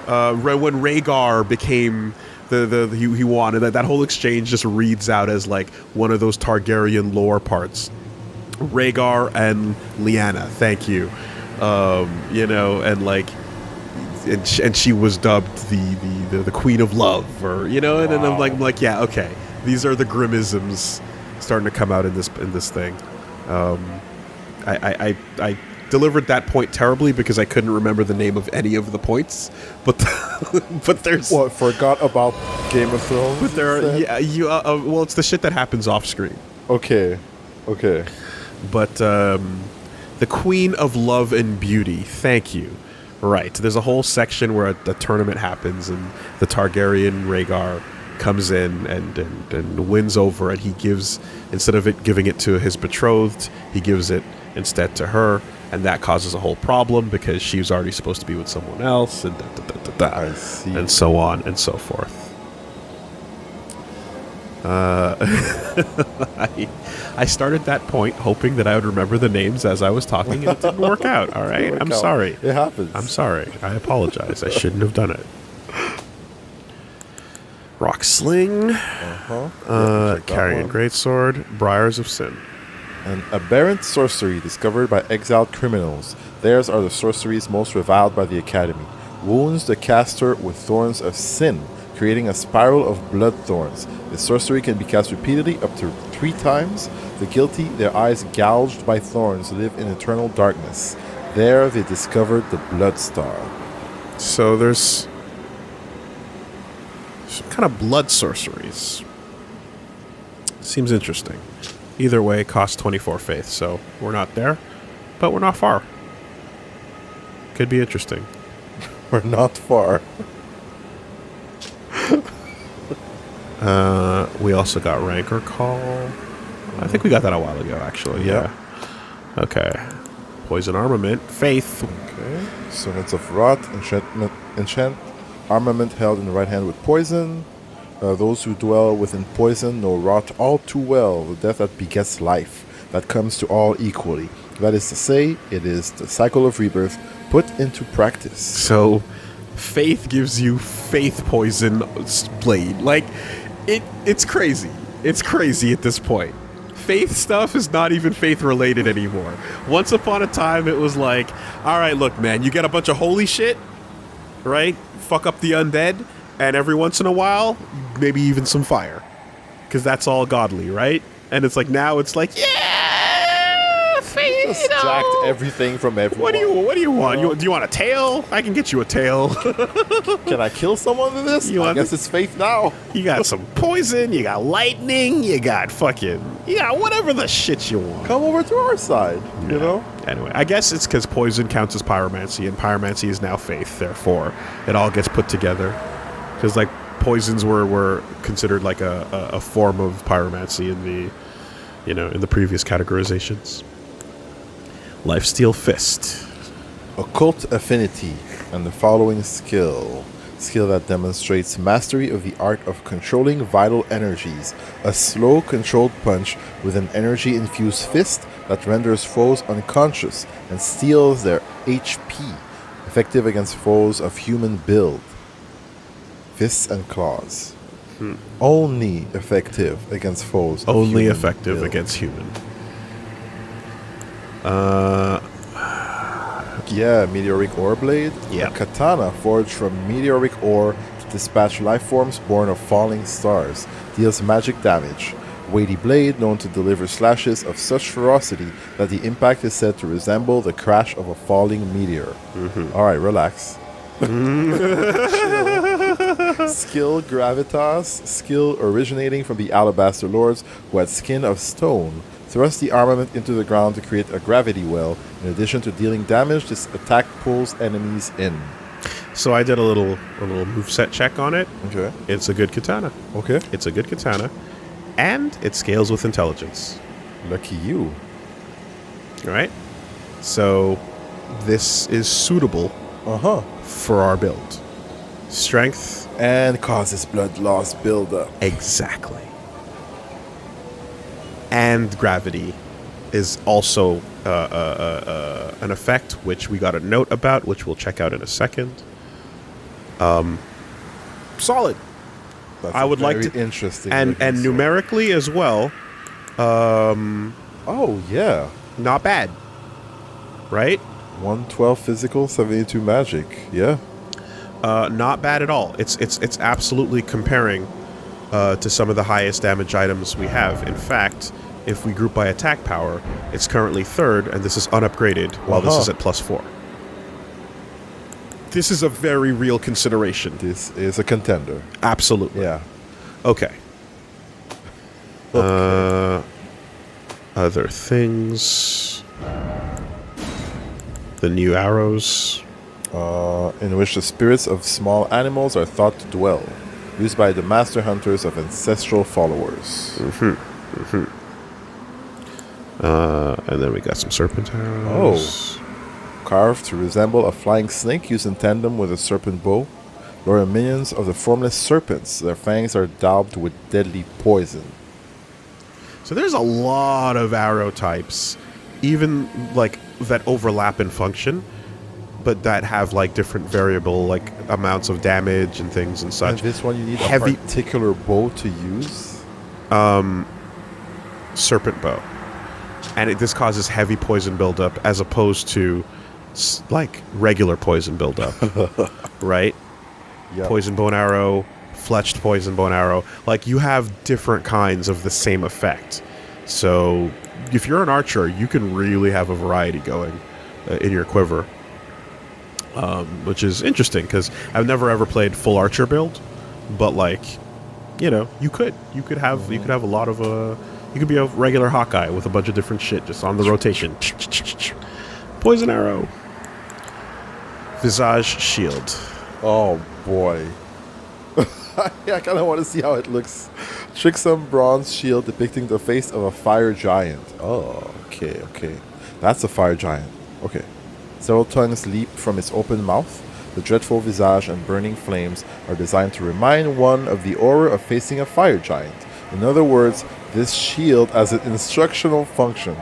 when Rhaegar became he wanted that whole exchange just reads out as like one of those Targaryen lore parts. Rhaegar and Lyanna, thank you, and like. And she was dubbed the Queen of Love, or and then I'm like, yeah, okay, these are the grimmisms starting to come out in this thing. I delivered that point terribly because I couldn't remember the name of any of the points, but there's forgot about Game of Thrones. But there are well, it's the shit that happens off screen. Okay. But the Queen of Love and Beauty, thank you. Right. There's a whole section where a tournament happens, and the Targaryen Rhaegar comes in and wins over, and he gives, instead of giving it to his betrothed, he gives it instead to her, and that causes a whole problem because she was already supposed to be with someone else, and I see. And so on and so forth. I started that point hoping that I would remember the names as I was talking, and it didn't work out. All right, I'm sorry. It happens. I'm sorry. I apologize. I shouldn't have done it. Rock Sling, Carrion Greatsword, Briars of Sin. An aberrant sorcery discovered by exiled criminals. Theirs are the sorceries most reviled by the Academy. Wounds the caster with thorns of sin, creating a spiral of blood thorns. The sorcery can be cast repeatedly up to 3 times. The guilty, their eyes gouged by thorns, live in eternal darkness. There they discovered the Blood Star. So there's some kind of blood sorceries. Seems interesting. Either way, it costs 24 faith, so we're not there, but we're not far. Could be interesting. We're not far. We also got Rancor Call. I think we got that a while ago, actually. Yeah. Okay. Poison Armament. Faith. Okay. Servants of Rot. Enchant. Armament held in the right hand with poison. Those who dwell within poison know rot all too well. The death that begets life. That comes to all equally. That is to say, it is the cycle of rebirth put into practice. So, Faith gives you Faith Poison Blade. Like, it's crazy. It's crazy at this point. faith stuff is not even faith related anymore. Once upon a time, it was like, all right, look, man, you get a bunch of holy shit, right? Fuck up the undead, and every once in a while, maybe even some fire, because that's all godly, right? And it's like now it's like, yeah, faith. Just jacked everything from everyone. What do you want? Do you want a tail? I can get you a tail. Can I kill someone with this? I guess it's faith now. You got some poison, you got lightning, you got whatever the shit you want. Come over to our side, you know? Anyway, I guess it's because poison counts as pyromancy, and pyromancy is now faith, therefore it all gets put together. Because, like, poisons were considered like a form of pyromancy in the previous categorizations. Lifesteal Fist. Occult Affinity and the following skill. Skill that demonstrates mastery of the art of controlling vital energies. A slow, controlled punch with an energy-infused fist that renders foes unconscious and steals their HP. Effective against foes of human build. Fists and claws. Only effective against foes. Only effective against human. Yeah, meteoric ore blade. Yeah. A katana forged from meteoric ore to dispatch life forms born of falling stars. Deals magic damage. Weighty blade known to deliver slashes of such ferocity that the impact is said to resemble the crash of a falling meteor. All right, relax. Skill gravitas. Skill originating from the alabaster lords who had skin of stone. Thrust the armament into the ground to create a gravity well. In addition to dealing damage, this attack pulls enemies in. So I did a little moveset check on it. Okay. It's a good katana. Okay. It's a good katana. And it scales with intelligence. Lucky you. Alright? So this is suitable for our build. Strength. And causes blood loss buildup. Exactly. And gravity is also an effect which we got a note about, which we'll check out in a second. Solid. That's I would like to interesting. and numerically as well. Oh yeah, Not bad, right? 112 physical, 72 magic. Yeah. Not bad at all. It's absolutely comparing to some of the highest damage items we have. In fact, if we group by attack power, it's currently third, and this is unupgraded, while this is at +4. This is a very real consideration. This is a contender. Absolutely. Yeah. Okay. Other things. The new arrows. In which the spirits of small animals are thought to dwell, used by the master hunters of ancestral followers. And then we got some serpent arrows. Carved to resemble a flying snake used in tandem with a serpent bow. Lure minions of the formless serpents. Their fangs are daubed with deadly poison. So there's a lot of arrow types, even like that overlap in function, but that have like different variable like amounts of damage and things and such. And this one you need Heavy a particular bow to use? serpent bow. And this causes heavy poison buildup as opposed to like regular poison buildup, right? Yep. Poison bow and arrow, fletched poison bow and arrow. Like you have different kinds of the same effect. So if you're an archer, you can really have a variety going in your quiver, which is interesting because I've never ever played full archer build, but like, you know, you could have a lot of you could be a regular Hawkeye with a bunch of different shit just on the rotation. Poison arrow. Visage shield. Oh boy. I kind of want to see how it looks. Tricksome bronze shield depicting the face of a fire giant. Oh, okay. That's a fire giant. Okay. Several tongues leap from its open mouth. The dreadful visage and burning flames are designed to remind one of the aura of facing a fire giant. In other words, this shield has an instructional function.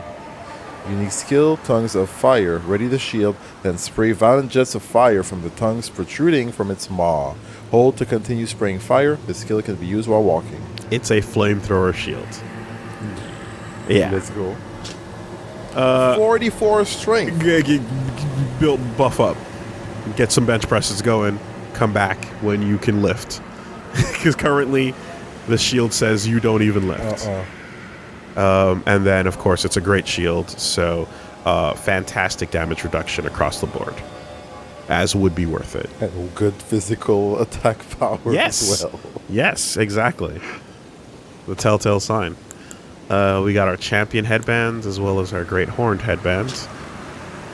Unique skill, tongues of fire. Ready the shield, then spray violent jets of fire from the tongues protruding from its maw. Hold to continue spraying fire. This skill can be used while walking. It's a flamethrower shield. Yeah. Let's go. 44 strength. Buff up. Get some bench presses going. Come back when you can lift. Because currently, the shield says you don't even lift. And then, of course, it's a great shield. So, fantastic damage reduction across the board. As would be worth it. And good physical attack power as well. Yes, exactly. The telltale sign. We got our champion headbands as well as our great horned headbands.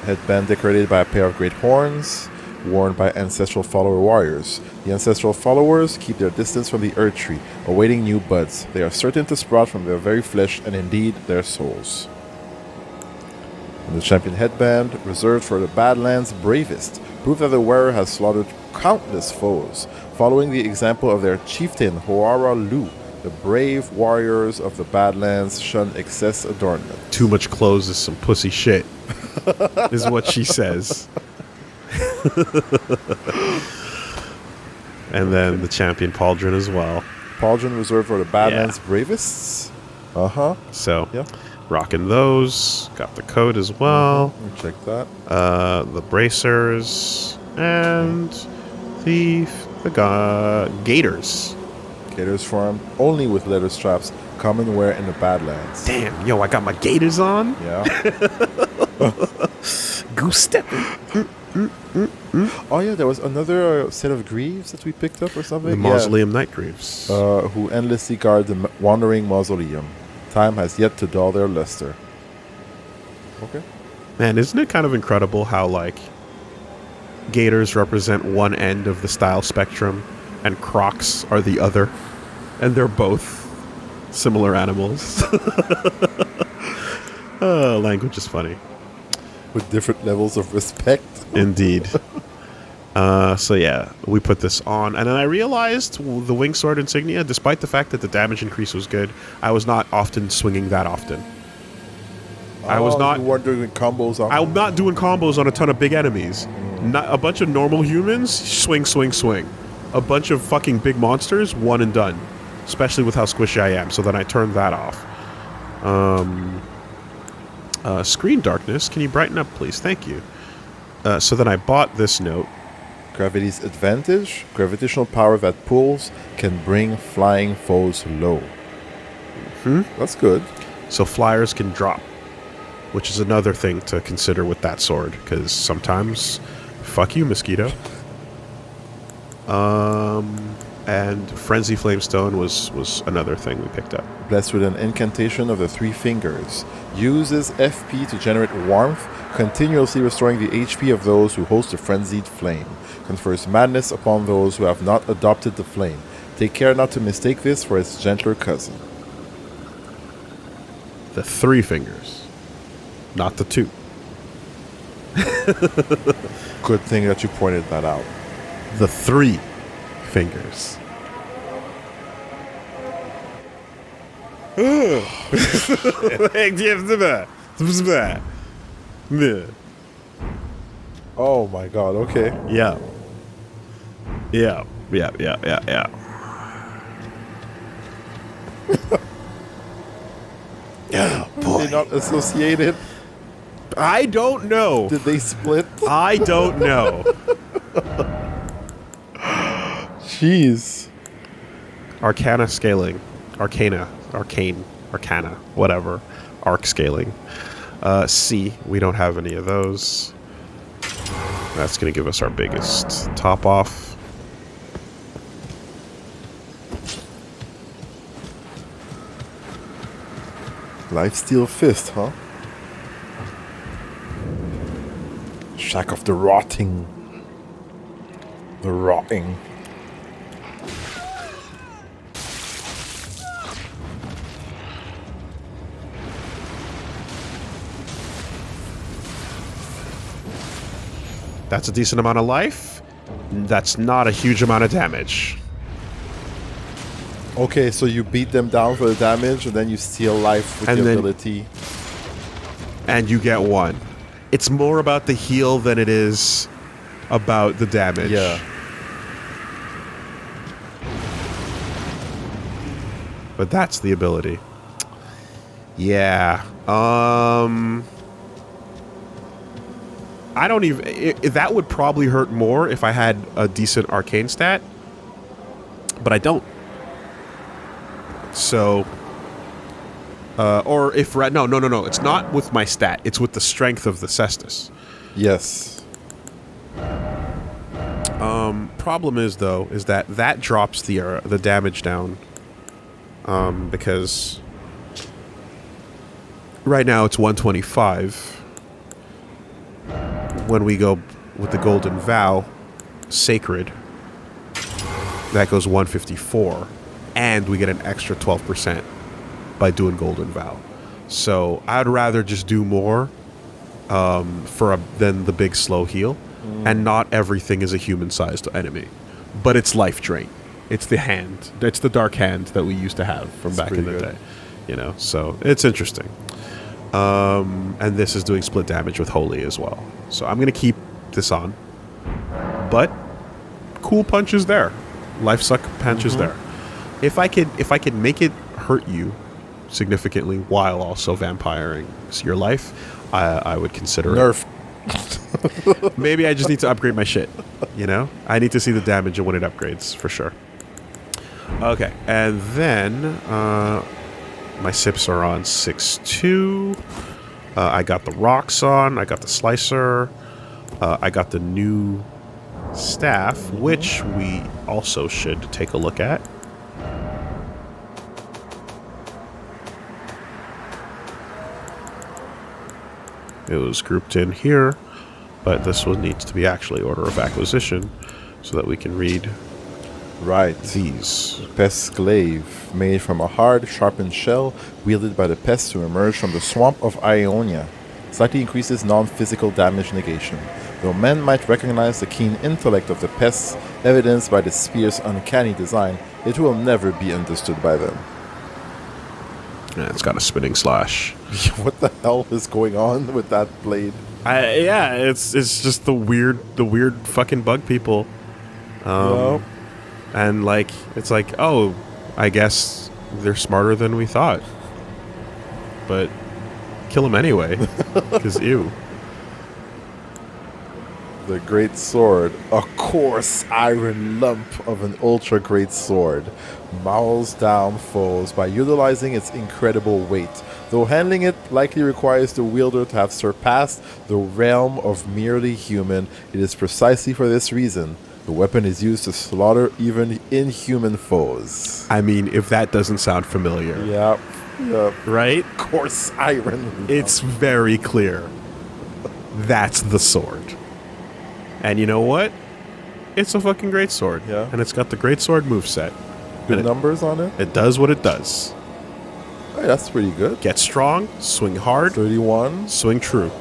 Headband decorated by a pair of great horns, worn by ancestral follower warriors. The ancestral followers keep their distance from the earth tree, awaiting new buds. They are certain to sprout from their very flesh and indeed their souls. And the champion headband, reserved for the Badlands' bravest, prove that the wearer has slaughtered countless foes. Following the example of their chieftain Hoara Lu, the brave warriors of the Badlands shun excess adornment. Too much clothes is some pussy shit, is what she says. And then the champion pauldron as well. Pauldron reserved for the Badlands' bravests. So, Yeah. rocking those. Got the coat as well. Check that. The bracers and the gaiters. Gators formed only with leather straps, common wear in the Badlands. Damn, yo, I got my gaiters on. Yeah. Goose stepping. Oh yeah, there was another set of greaves that we picked up or something. The Mausoleum Night Greaves. Who endlessly guard the wandering mausoleum. Time has yet to dull their luster. Okay. Man, isn't it kind of incredible how, like, gators represent one end of the style spectrum and Crocs are the other? And they're both similar animals. Language is funny. With different levels of respect. Indeed. So yeah, we put this on, and then I realized the wing sword insignia, despite the fact that the damage increase was good, I was not often swinging that often. I was not. You weren't doing combos on. I'm not doing combos on a ton of big enemies. Not a bunch of normal humans. Swing, swing, swing. A bunch of fucking big monsters. One and done. Especially with how squishy I am. So then I turned that off. Screen darkness. Can you brighten up, please? Thank you. So then I bought this note. Gravity's advantage. Gravitational power that pulls can bring flying foes low. That's good. So flyers can drop, which is another thing to consider with that sword, because sometimes, fuck you, mosquito. And Frenzy Flamestone was another thing we picked up. Blessed with an incantation of the three fingers. Uses FP to generate warmth, continuously restoring the HP of those who host the frenzied flame. Confers madness upon those who have not adopted the flame. Take care not to mistake this for its gentler cousin. The three fingers, not the two. Good thing that you pointed that out. The three fingers. Oh my god, okay. Yeah. Yeah. Yeah, boy. They're not associated? I don't know. Did they split? I don't know. Jeez. Arcana scaling. Arcana, whatever. Arc scaling. C, we don't have any of those. That's going to give us our biggest top off. Lifesteal Fist, huh? Shack of the Rotting. The Rotting. That's a decent amount of life. That's not a huge amount of damage. Okay, so you beat them down for the damage, and then you steal life with the ability. And you get one. It's more about the heal than it is about the damage. Yeah. But that's the ability. Yeah. I don't even... that would probably hurt more if I had a decent arcane stat. But I don't. So... or if... No. It's not with my stat. It's with the strength of the cestus. Yes. Problem is, though, is that drops the damage down. Because... right now it's 125. When we go with the Golden Vow, Sacred, that goes 154. And we get an extra 12% by doing Golden Vow. So I'd rather just do more than the big slow heal. And not everything is a human-sized enemy. But it's life drain. It's the hand. It's the dark hand that we used to have from back in the day. You know, so it's interesting. And this is doing split damage with Holy as well. So I'm going to keep this on. But cool punches there. Life suck punches there. If I could make it hurt you significantly while also vampiring your life, I would consider Nerf. Maybe I just need to upgrade my shit. You know? I need to see the damage when it upgrades, for sure. Okay, and then my sips are on 6-2. I got the rocks on. I got the slicer. I got the new staff, which we also should take a look at. It was grouped in here, but this one needs to be actually order of acquisition so that we can read Right. these. Pest glaive, made from a hard, sharpened shell wielded by the pests who emerge from the swamp of Ionia. Slightly increases non-physical damage negation. Though men might recognize the keen intellect of the pests, evidenced by the spear's uncanny design, it will never be understood by them. Yeah, it's got a spinning slash. What the hell is going on with that blade? Yeah, it's just the weird fucking bug people. No. And like it's like, oh, I guess they're smarter than we thought. But kill them anyway, because ew. The great sword, a coarse iron lump of an ultra great sword, mauls down foes by utilizing its incredible weight. Though handling it likely requires the wielder to have surpassed the realm of merely human, it is precisely for this reason the weapon is used to slaughter even inhuman foes. I mean, if that doesn't sound familiar, Yep. right? Coarse iron lump. It's very clear. That's the sword. And you know what? It's a fucking great sword. Yeah. And it's got the great sword moveset. Good And numbers on it. It does what it does. Hey, that's pretty good. Get strong, swing hard, 31. swing true.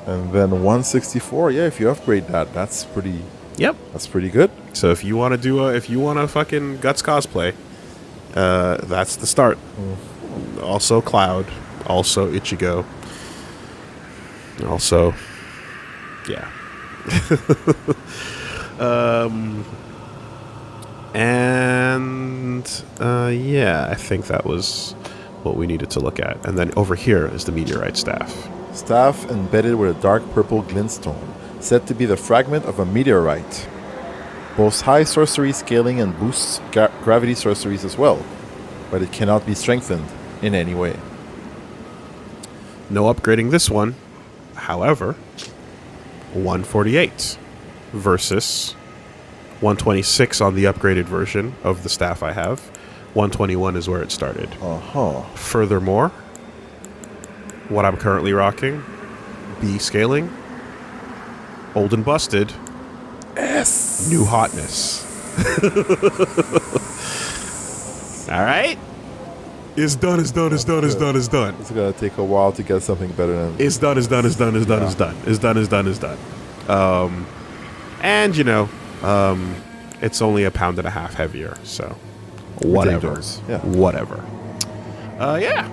And then 164. Yeah, if you upgrade that, that's pretty Yep. good. So if you want to do if you want to fucking Guts cosplay, that's the start. Also Cloud, also Ichigo. Also, yeah. Yeah, I think that was what we needed to look at. And then over here is the meteorite staff. Staff embedded with a dark purple glintstone, said to be the fragment of a meteorite. Boasts high sorcery scaling and boosts gravity sorceries as well, but it cannot be strengthened in any way. No upgrading this one. However, 148 versus 126 on the upgraded version of the staff I have. 121 is where it started. Furthermore, what I'm currently rocking, B scaling, old and busted, Yes! new hotness. All right? It's done. It's gonna take a while to get something better than It's done. And you know, it's only a pound and a half heavier, so whatever. Ridiculous. Yeah. Whatever. Yeah.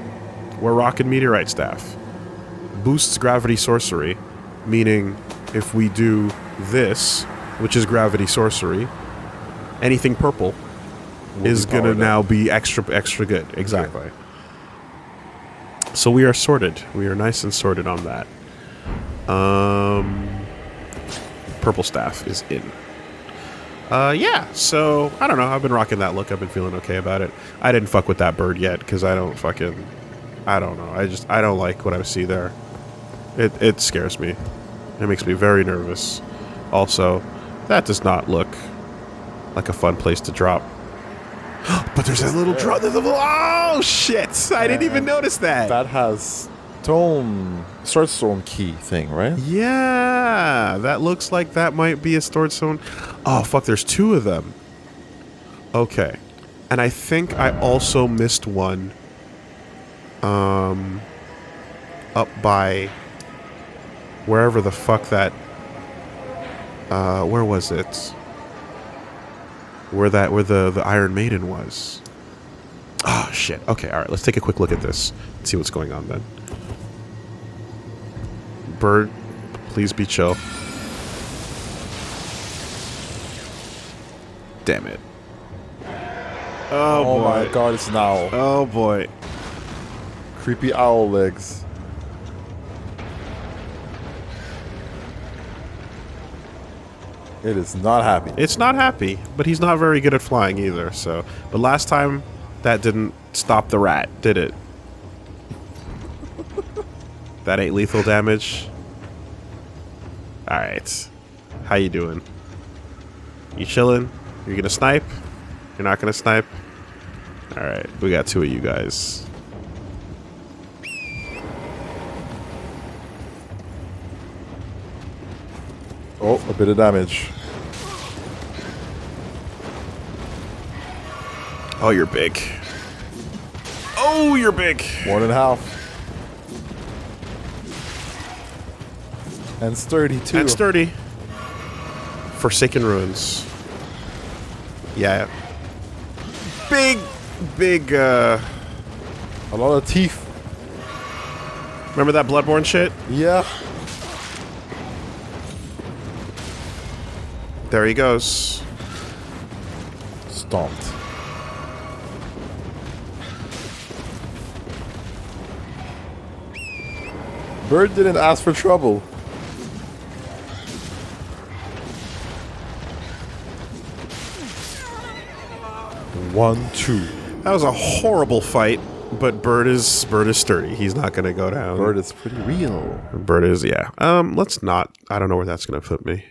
We're rocking meteorite staff. Boosts gravity sorcery, meaning if we do this, which is gravity sorcery, anything purple is gonna powered now be extra good. Exactly. So we are sorted. We are nice and sorted on that. Purple staff is in. Yeah, so, I don't know. I've been rocking that look. I've been feeling okay about it. I didn't fuck with that bird yet, because I don't know. I don't like what I see there. It scares me. It makes me very nervous. Also, that does not look like a fun place to drop. But there's that little drop. Oh, shit! I didn't even notice that. That has sword stone key thing, right? Yeah, that looks like that might be a stored stone. Oh, fuck, there's 2 of them. Okay. And I think I also missed one up by wherever the fuck that where was it? Where the Iron Maiden was. Oh shit. Okay, alright, let's take a quick look at this and see what's going on then. Bird, please be chill. Damn it. Oh my god, it's an owl. Oh boy. Creepy owl legs. It is not happy. It's not happy, but he's not very good at flying either, so. But last time, that didn't stop the rat, did it? That ain't lethal damage. Alright. How you doing? You chilling? You're gonna snipe? You're not gonna snipe? Alright, we got 2 of you guys. Oh, a bit of damage. Oh, you're big. Oh, you're big. More than half. And sturdy too. And sturdy. Forsaken Ruins. Yeah. Big, A lot of teeth. remember that Bloodborne shit? Yeah. There he goes. Stomped. Bird didn't ask for trouble. One, two. That was a horrible fight, but Bird is sturdy. He's not gonna go down. Bird is pretty real. Bird is, yeah. Let's not. I don't know where that's gonna put me.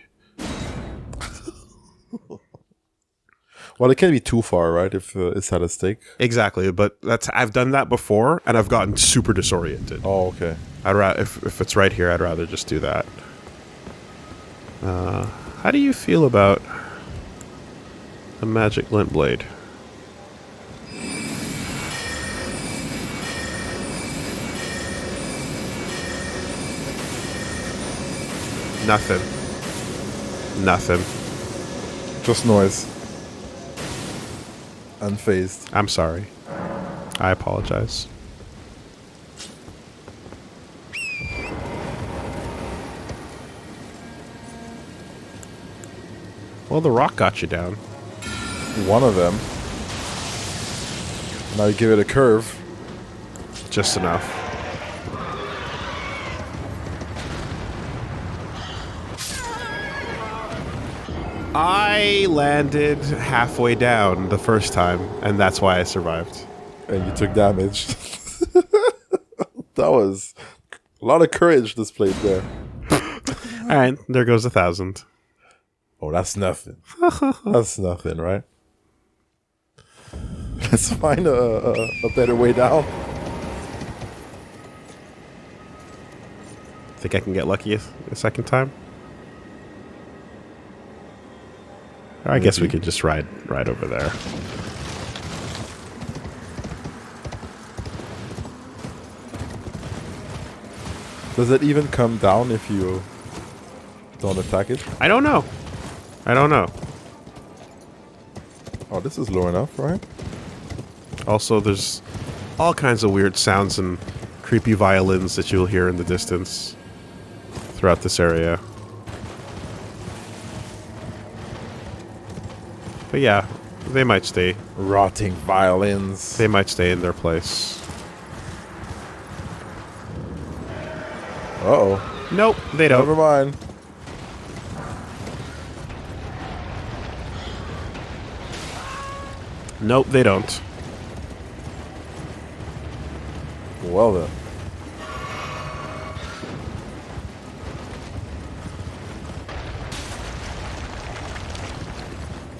Well, it can't be too far, right? If it's at a stake. Exactly, but I've done that before, and I've gotten super disoriented. Oh, okay. I'd rather if it's right here, I'd rather just do that. How do you feel about the magic lint blade? Nothing. Nothing. Just noise. Unfazed. I'm sorry. I apologize. Well, the rock got you down. One of them. Now you give it a curve. Just enough. I landed halfway down the first time, and that's why I survived. And you took damage. That was a lot of courage displayed there. Alright, there goes 1,000. Oh, that's nothing. That's nothing, right? Let's find a better way down. Think I can get lucky a second time? I guess we could just ride over there. Does it even come down if you don't attack it? I don't know. I don't know. Oh, this is low enough, right? Also, there's all kinds of weird sounds and creepy violins that you'll hear in the distance throughout this area. But yeah, they might stay. Rotting violins. They might stay in their place. Uh-oh. Nope, they don't. Never mind. Nope, they don't. Well then.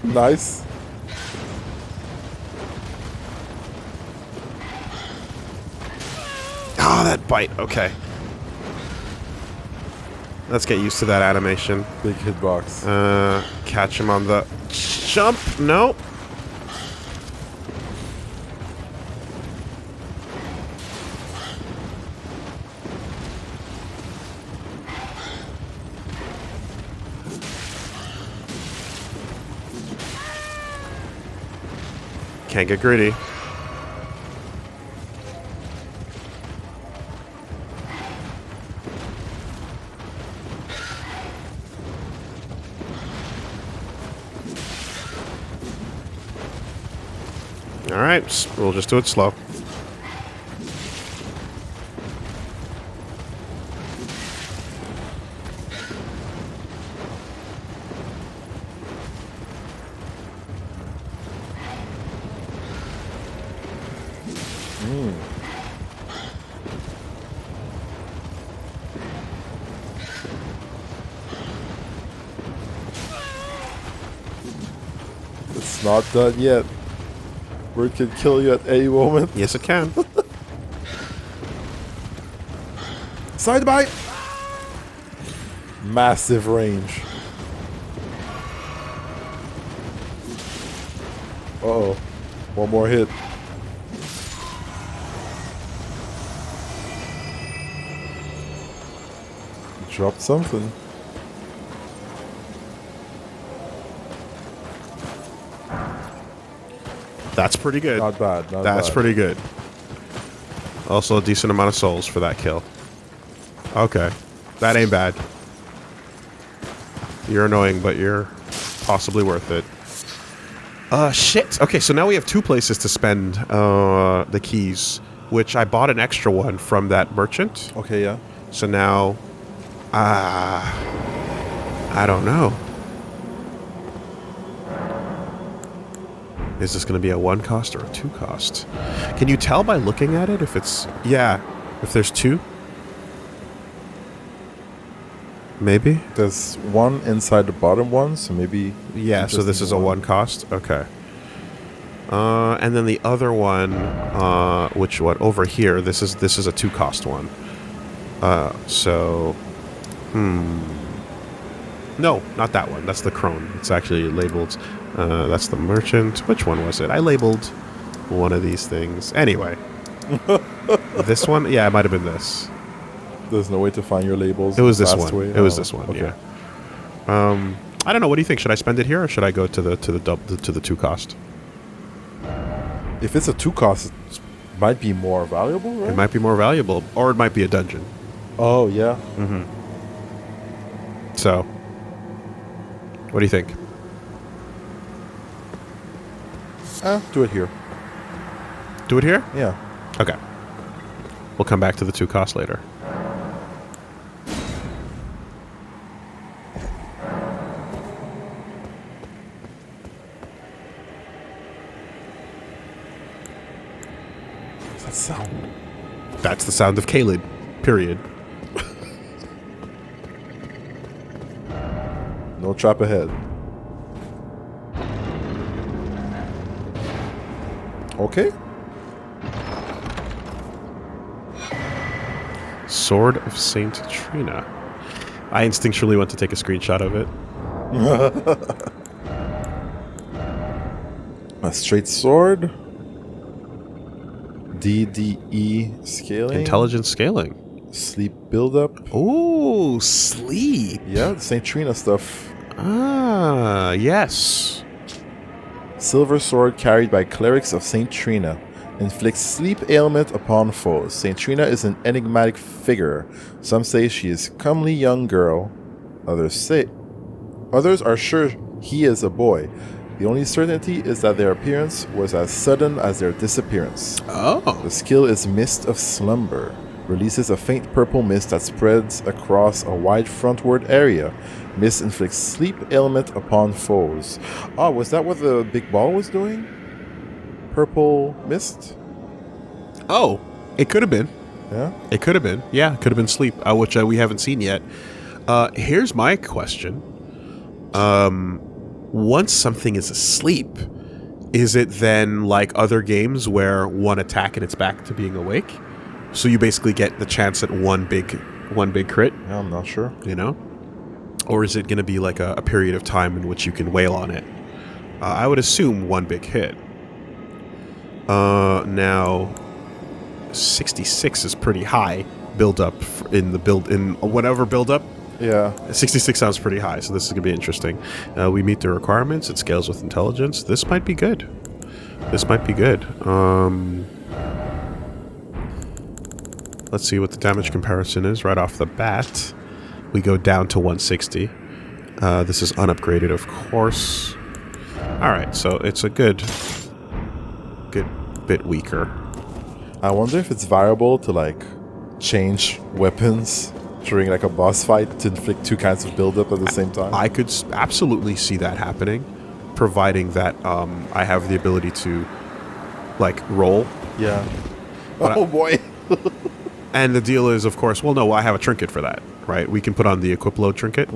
Nice. Ah, that bite. Okay. Let's get used to that animation. Big hitbox. Catch him on the jump. No. Can't get greedy. All right, we'll just do it slow. It's not done yet. Bird can kill you at any moment. Yes, it can. Side bite. Massive range. Uh-oh. One more hit. Dropped something. That's pretty good. Not bad. Not That's bad. pretty good. Also a decent amount of souls for that kill. Okay. That ain't bad. You're annoying, but you're possibly worth it. Shit. Okay, so now we have 2 places to spend the keys, which I bought an extra one from that merchant. Okay, yeah. So now, I don't know. Is this going to be a 1 cost or a 2 cost? Can you tell by looking at it if it's... Yeah, if there's 2? Maybe? There's one inside the bottom one, so maybe... Yeah, so this is a 1 cost? Okay. And then the other one, which one? Over here, this is a 2 cost one. No, not that one. That's the crone. It's actually labeled... that's the merchant. Which one was it? I labeled one of these things. Anyway. This one? Yeah, it might have been this. There's no way to find your labels. It was this fast one. way? It was Oh, this one, okay. yeah. I don't know. What do you think? Should I spend it here or should I go to the 2 cost? If it's a 2 cost, it might be more valuable, right? It might be more valuable. Or it might be a dungeon. Oh, yeah. So, what do you think? Do it here. Do it here? Yeah. Okay. We'll come back to the 2 cost later. What's that sound? That's the sound of Caelid. Period. No trap ahead. Okay. Sword of Saint Trina. I instinctually went to take a screenshot of it. A straight sword. DDE scaling. Intelligence scaling. Sleep buildup. Ooh, sleep. Yeah, St. Trina stuff. Ah, yes. Silver sword carried by clerics of St. Trina. Inflicts sleep ailment upon foes. St. Trina is an enigmatic figure. Some say she is a comely young girl. Others are sure he is a boy. The only certainty is that their appearance was as sudden as their disappearance. Oh. The skill is Mist of Slumber. releases a faint purple mist that spreads across a wide frontward area. Mist inflicts sleep ailment upon foes. Oh, was that what the big ball was doing? Purple mist? Oh, it could have been. Yeah? It could have been. Yeah, it could have been sleep, which we haven't seen yet. Here's my question. Once something is asleep, is it then like other games where one attack and it's back to being awake? So you basically get the chance at one big crit, Yeah, I'm not sure. you know? Or is it going to be like a period of time in which you can wail on it? I would assume one big hit. Now, 66 is pretty high build up in whatever build up. Yeah. 66 sounds pretty high, so this is going to be interesting. We meet the requirements. It scales with intelligence. This might be good. This might be good. Let's see what the damage comparison is right off the bat. We go down to 160. This is unupgraded, of course. Alright, so it's a good bit weaker. I wonder if it's viable to like change weapons during like a boss fight to inflict two kinds of buildup at the same time. I could absolutely see that happening, providing that I have the ability to like roll. Yeah. But Oh boy. And the deal is, of course, well, no, I have a trinket for that, right? We can put on the equip load trinket.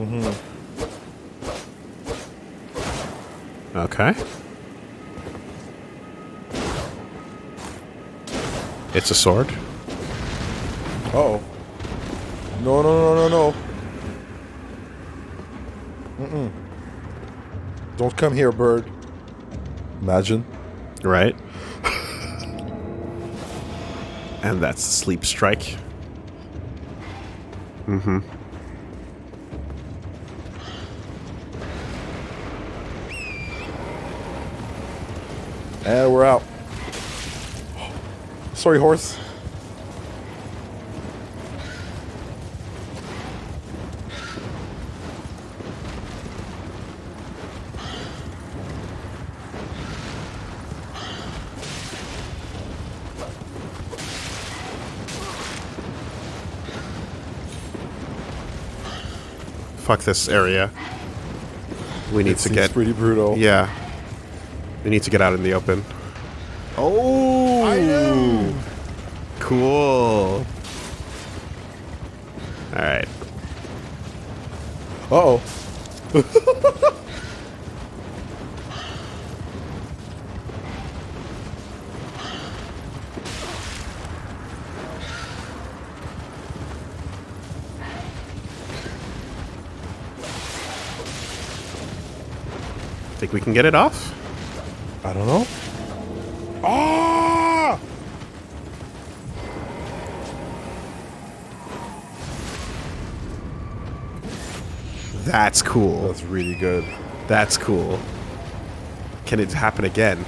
Okay. It's a sword. Oh. No, no, no, no, no. Don't come here, bird. Imagine. Right. And that's the sleep strike. Mm-hmm. And we're out. Sorry, horse. Fuck this area. We need to Seems get... pretty brutal. Yeah. We need to get out in the open. Oh! I know. Cool. Alright. Uh-oh. Think we can get it off? I don't know. Ah! That's cool. That's really good. That's cool. Can it happen again?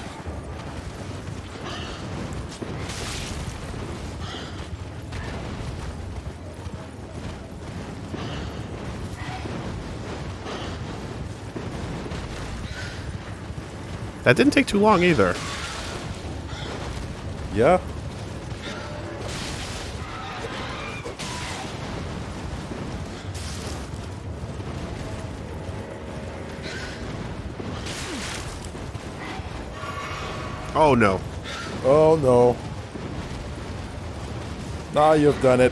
That didn't take too long either. Yeah. Oh no. Oh no. Now you've done it.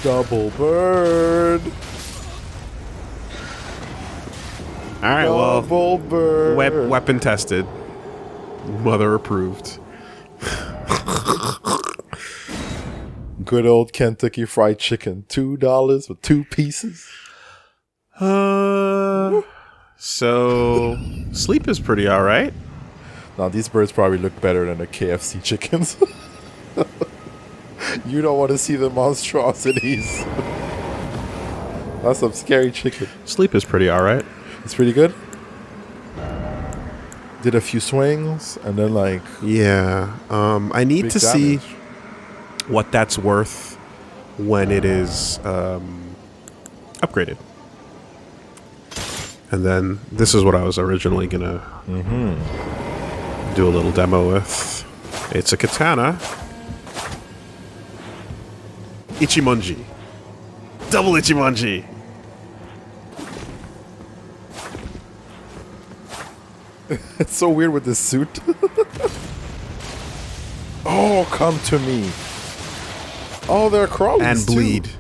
Double bird. Alright, well, Double bird. weapon tested. Mother approved. Good old Kentucky Fried Chicken. $2 with 2 pieces. So sleep is pretty alright. Now these birds probably look better than the KFC chickens. You don't want to see the monstrosities. That's some scary chicken. Sleep is pretty alright. It's pretty good. Did a few swings and then like Yeah. I need big to see damage. what that's worth when it is upgraded. And then this is what I was originally gonna do a little demo with. It's a katana. Ichimonji. Double Ichimonji. It's so weird with this suit. Oh, come to me. Oh, they're crawling And bleed.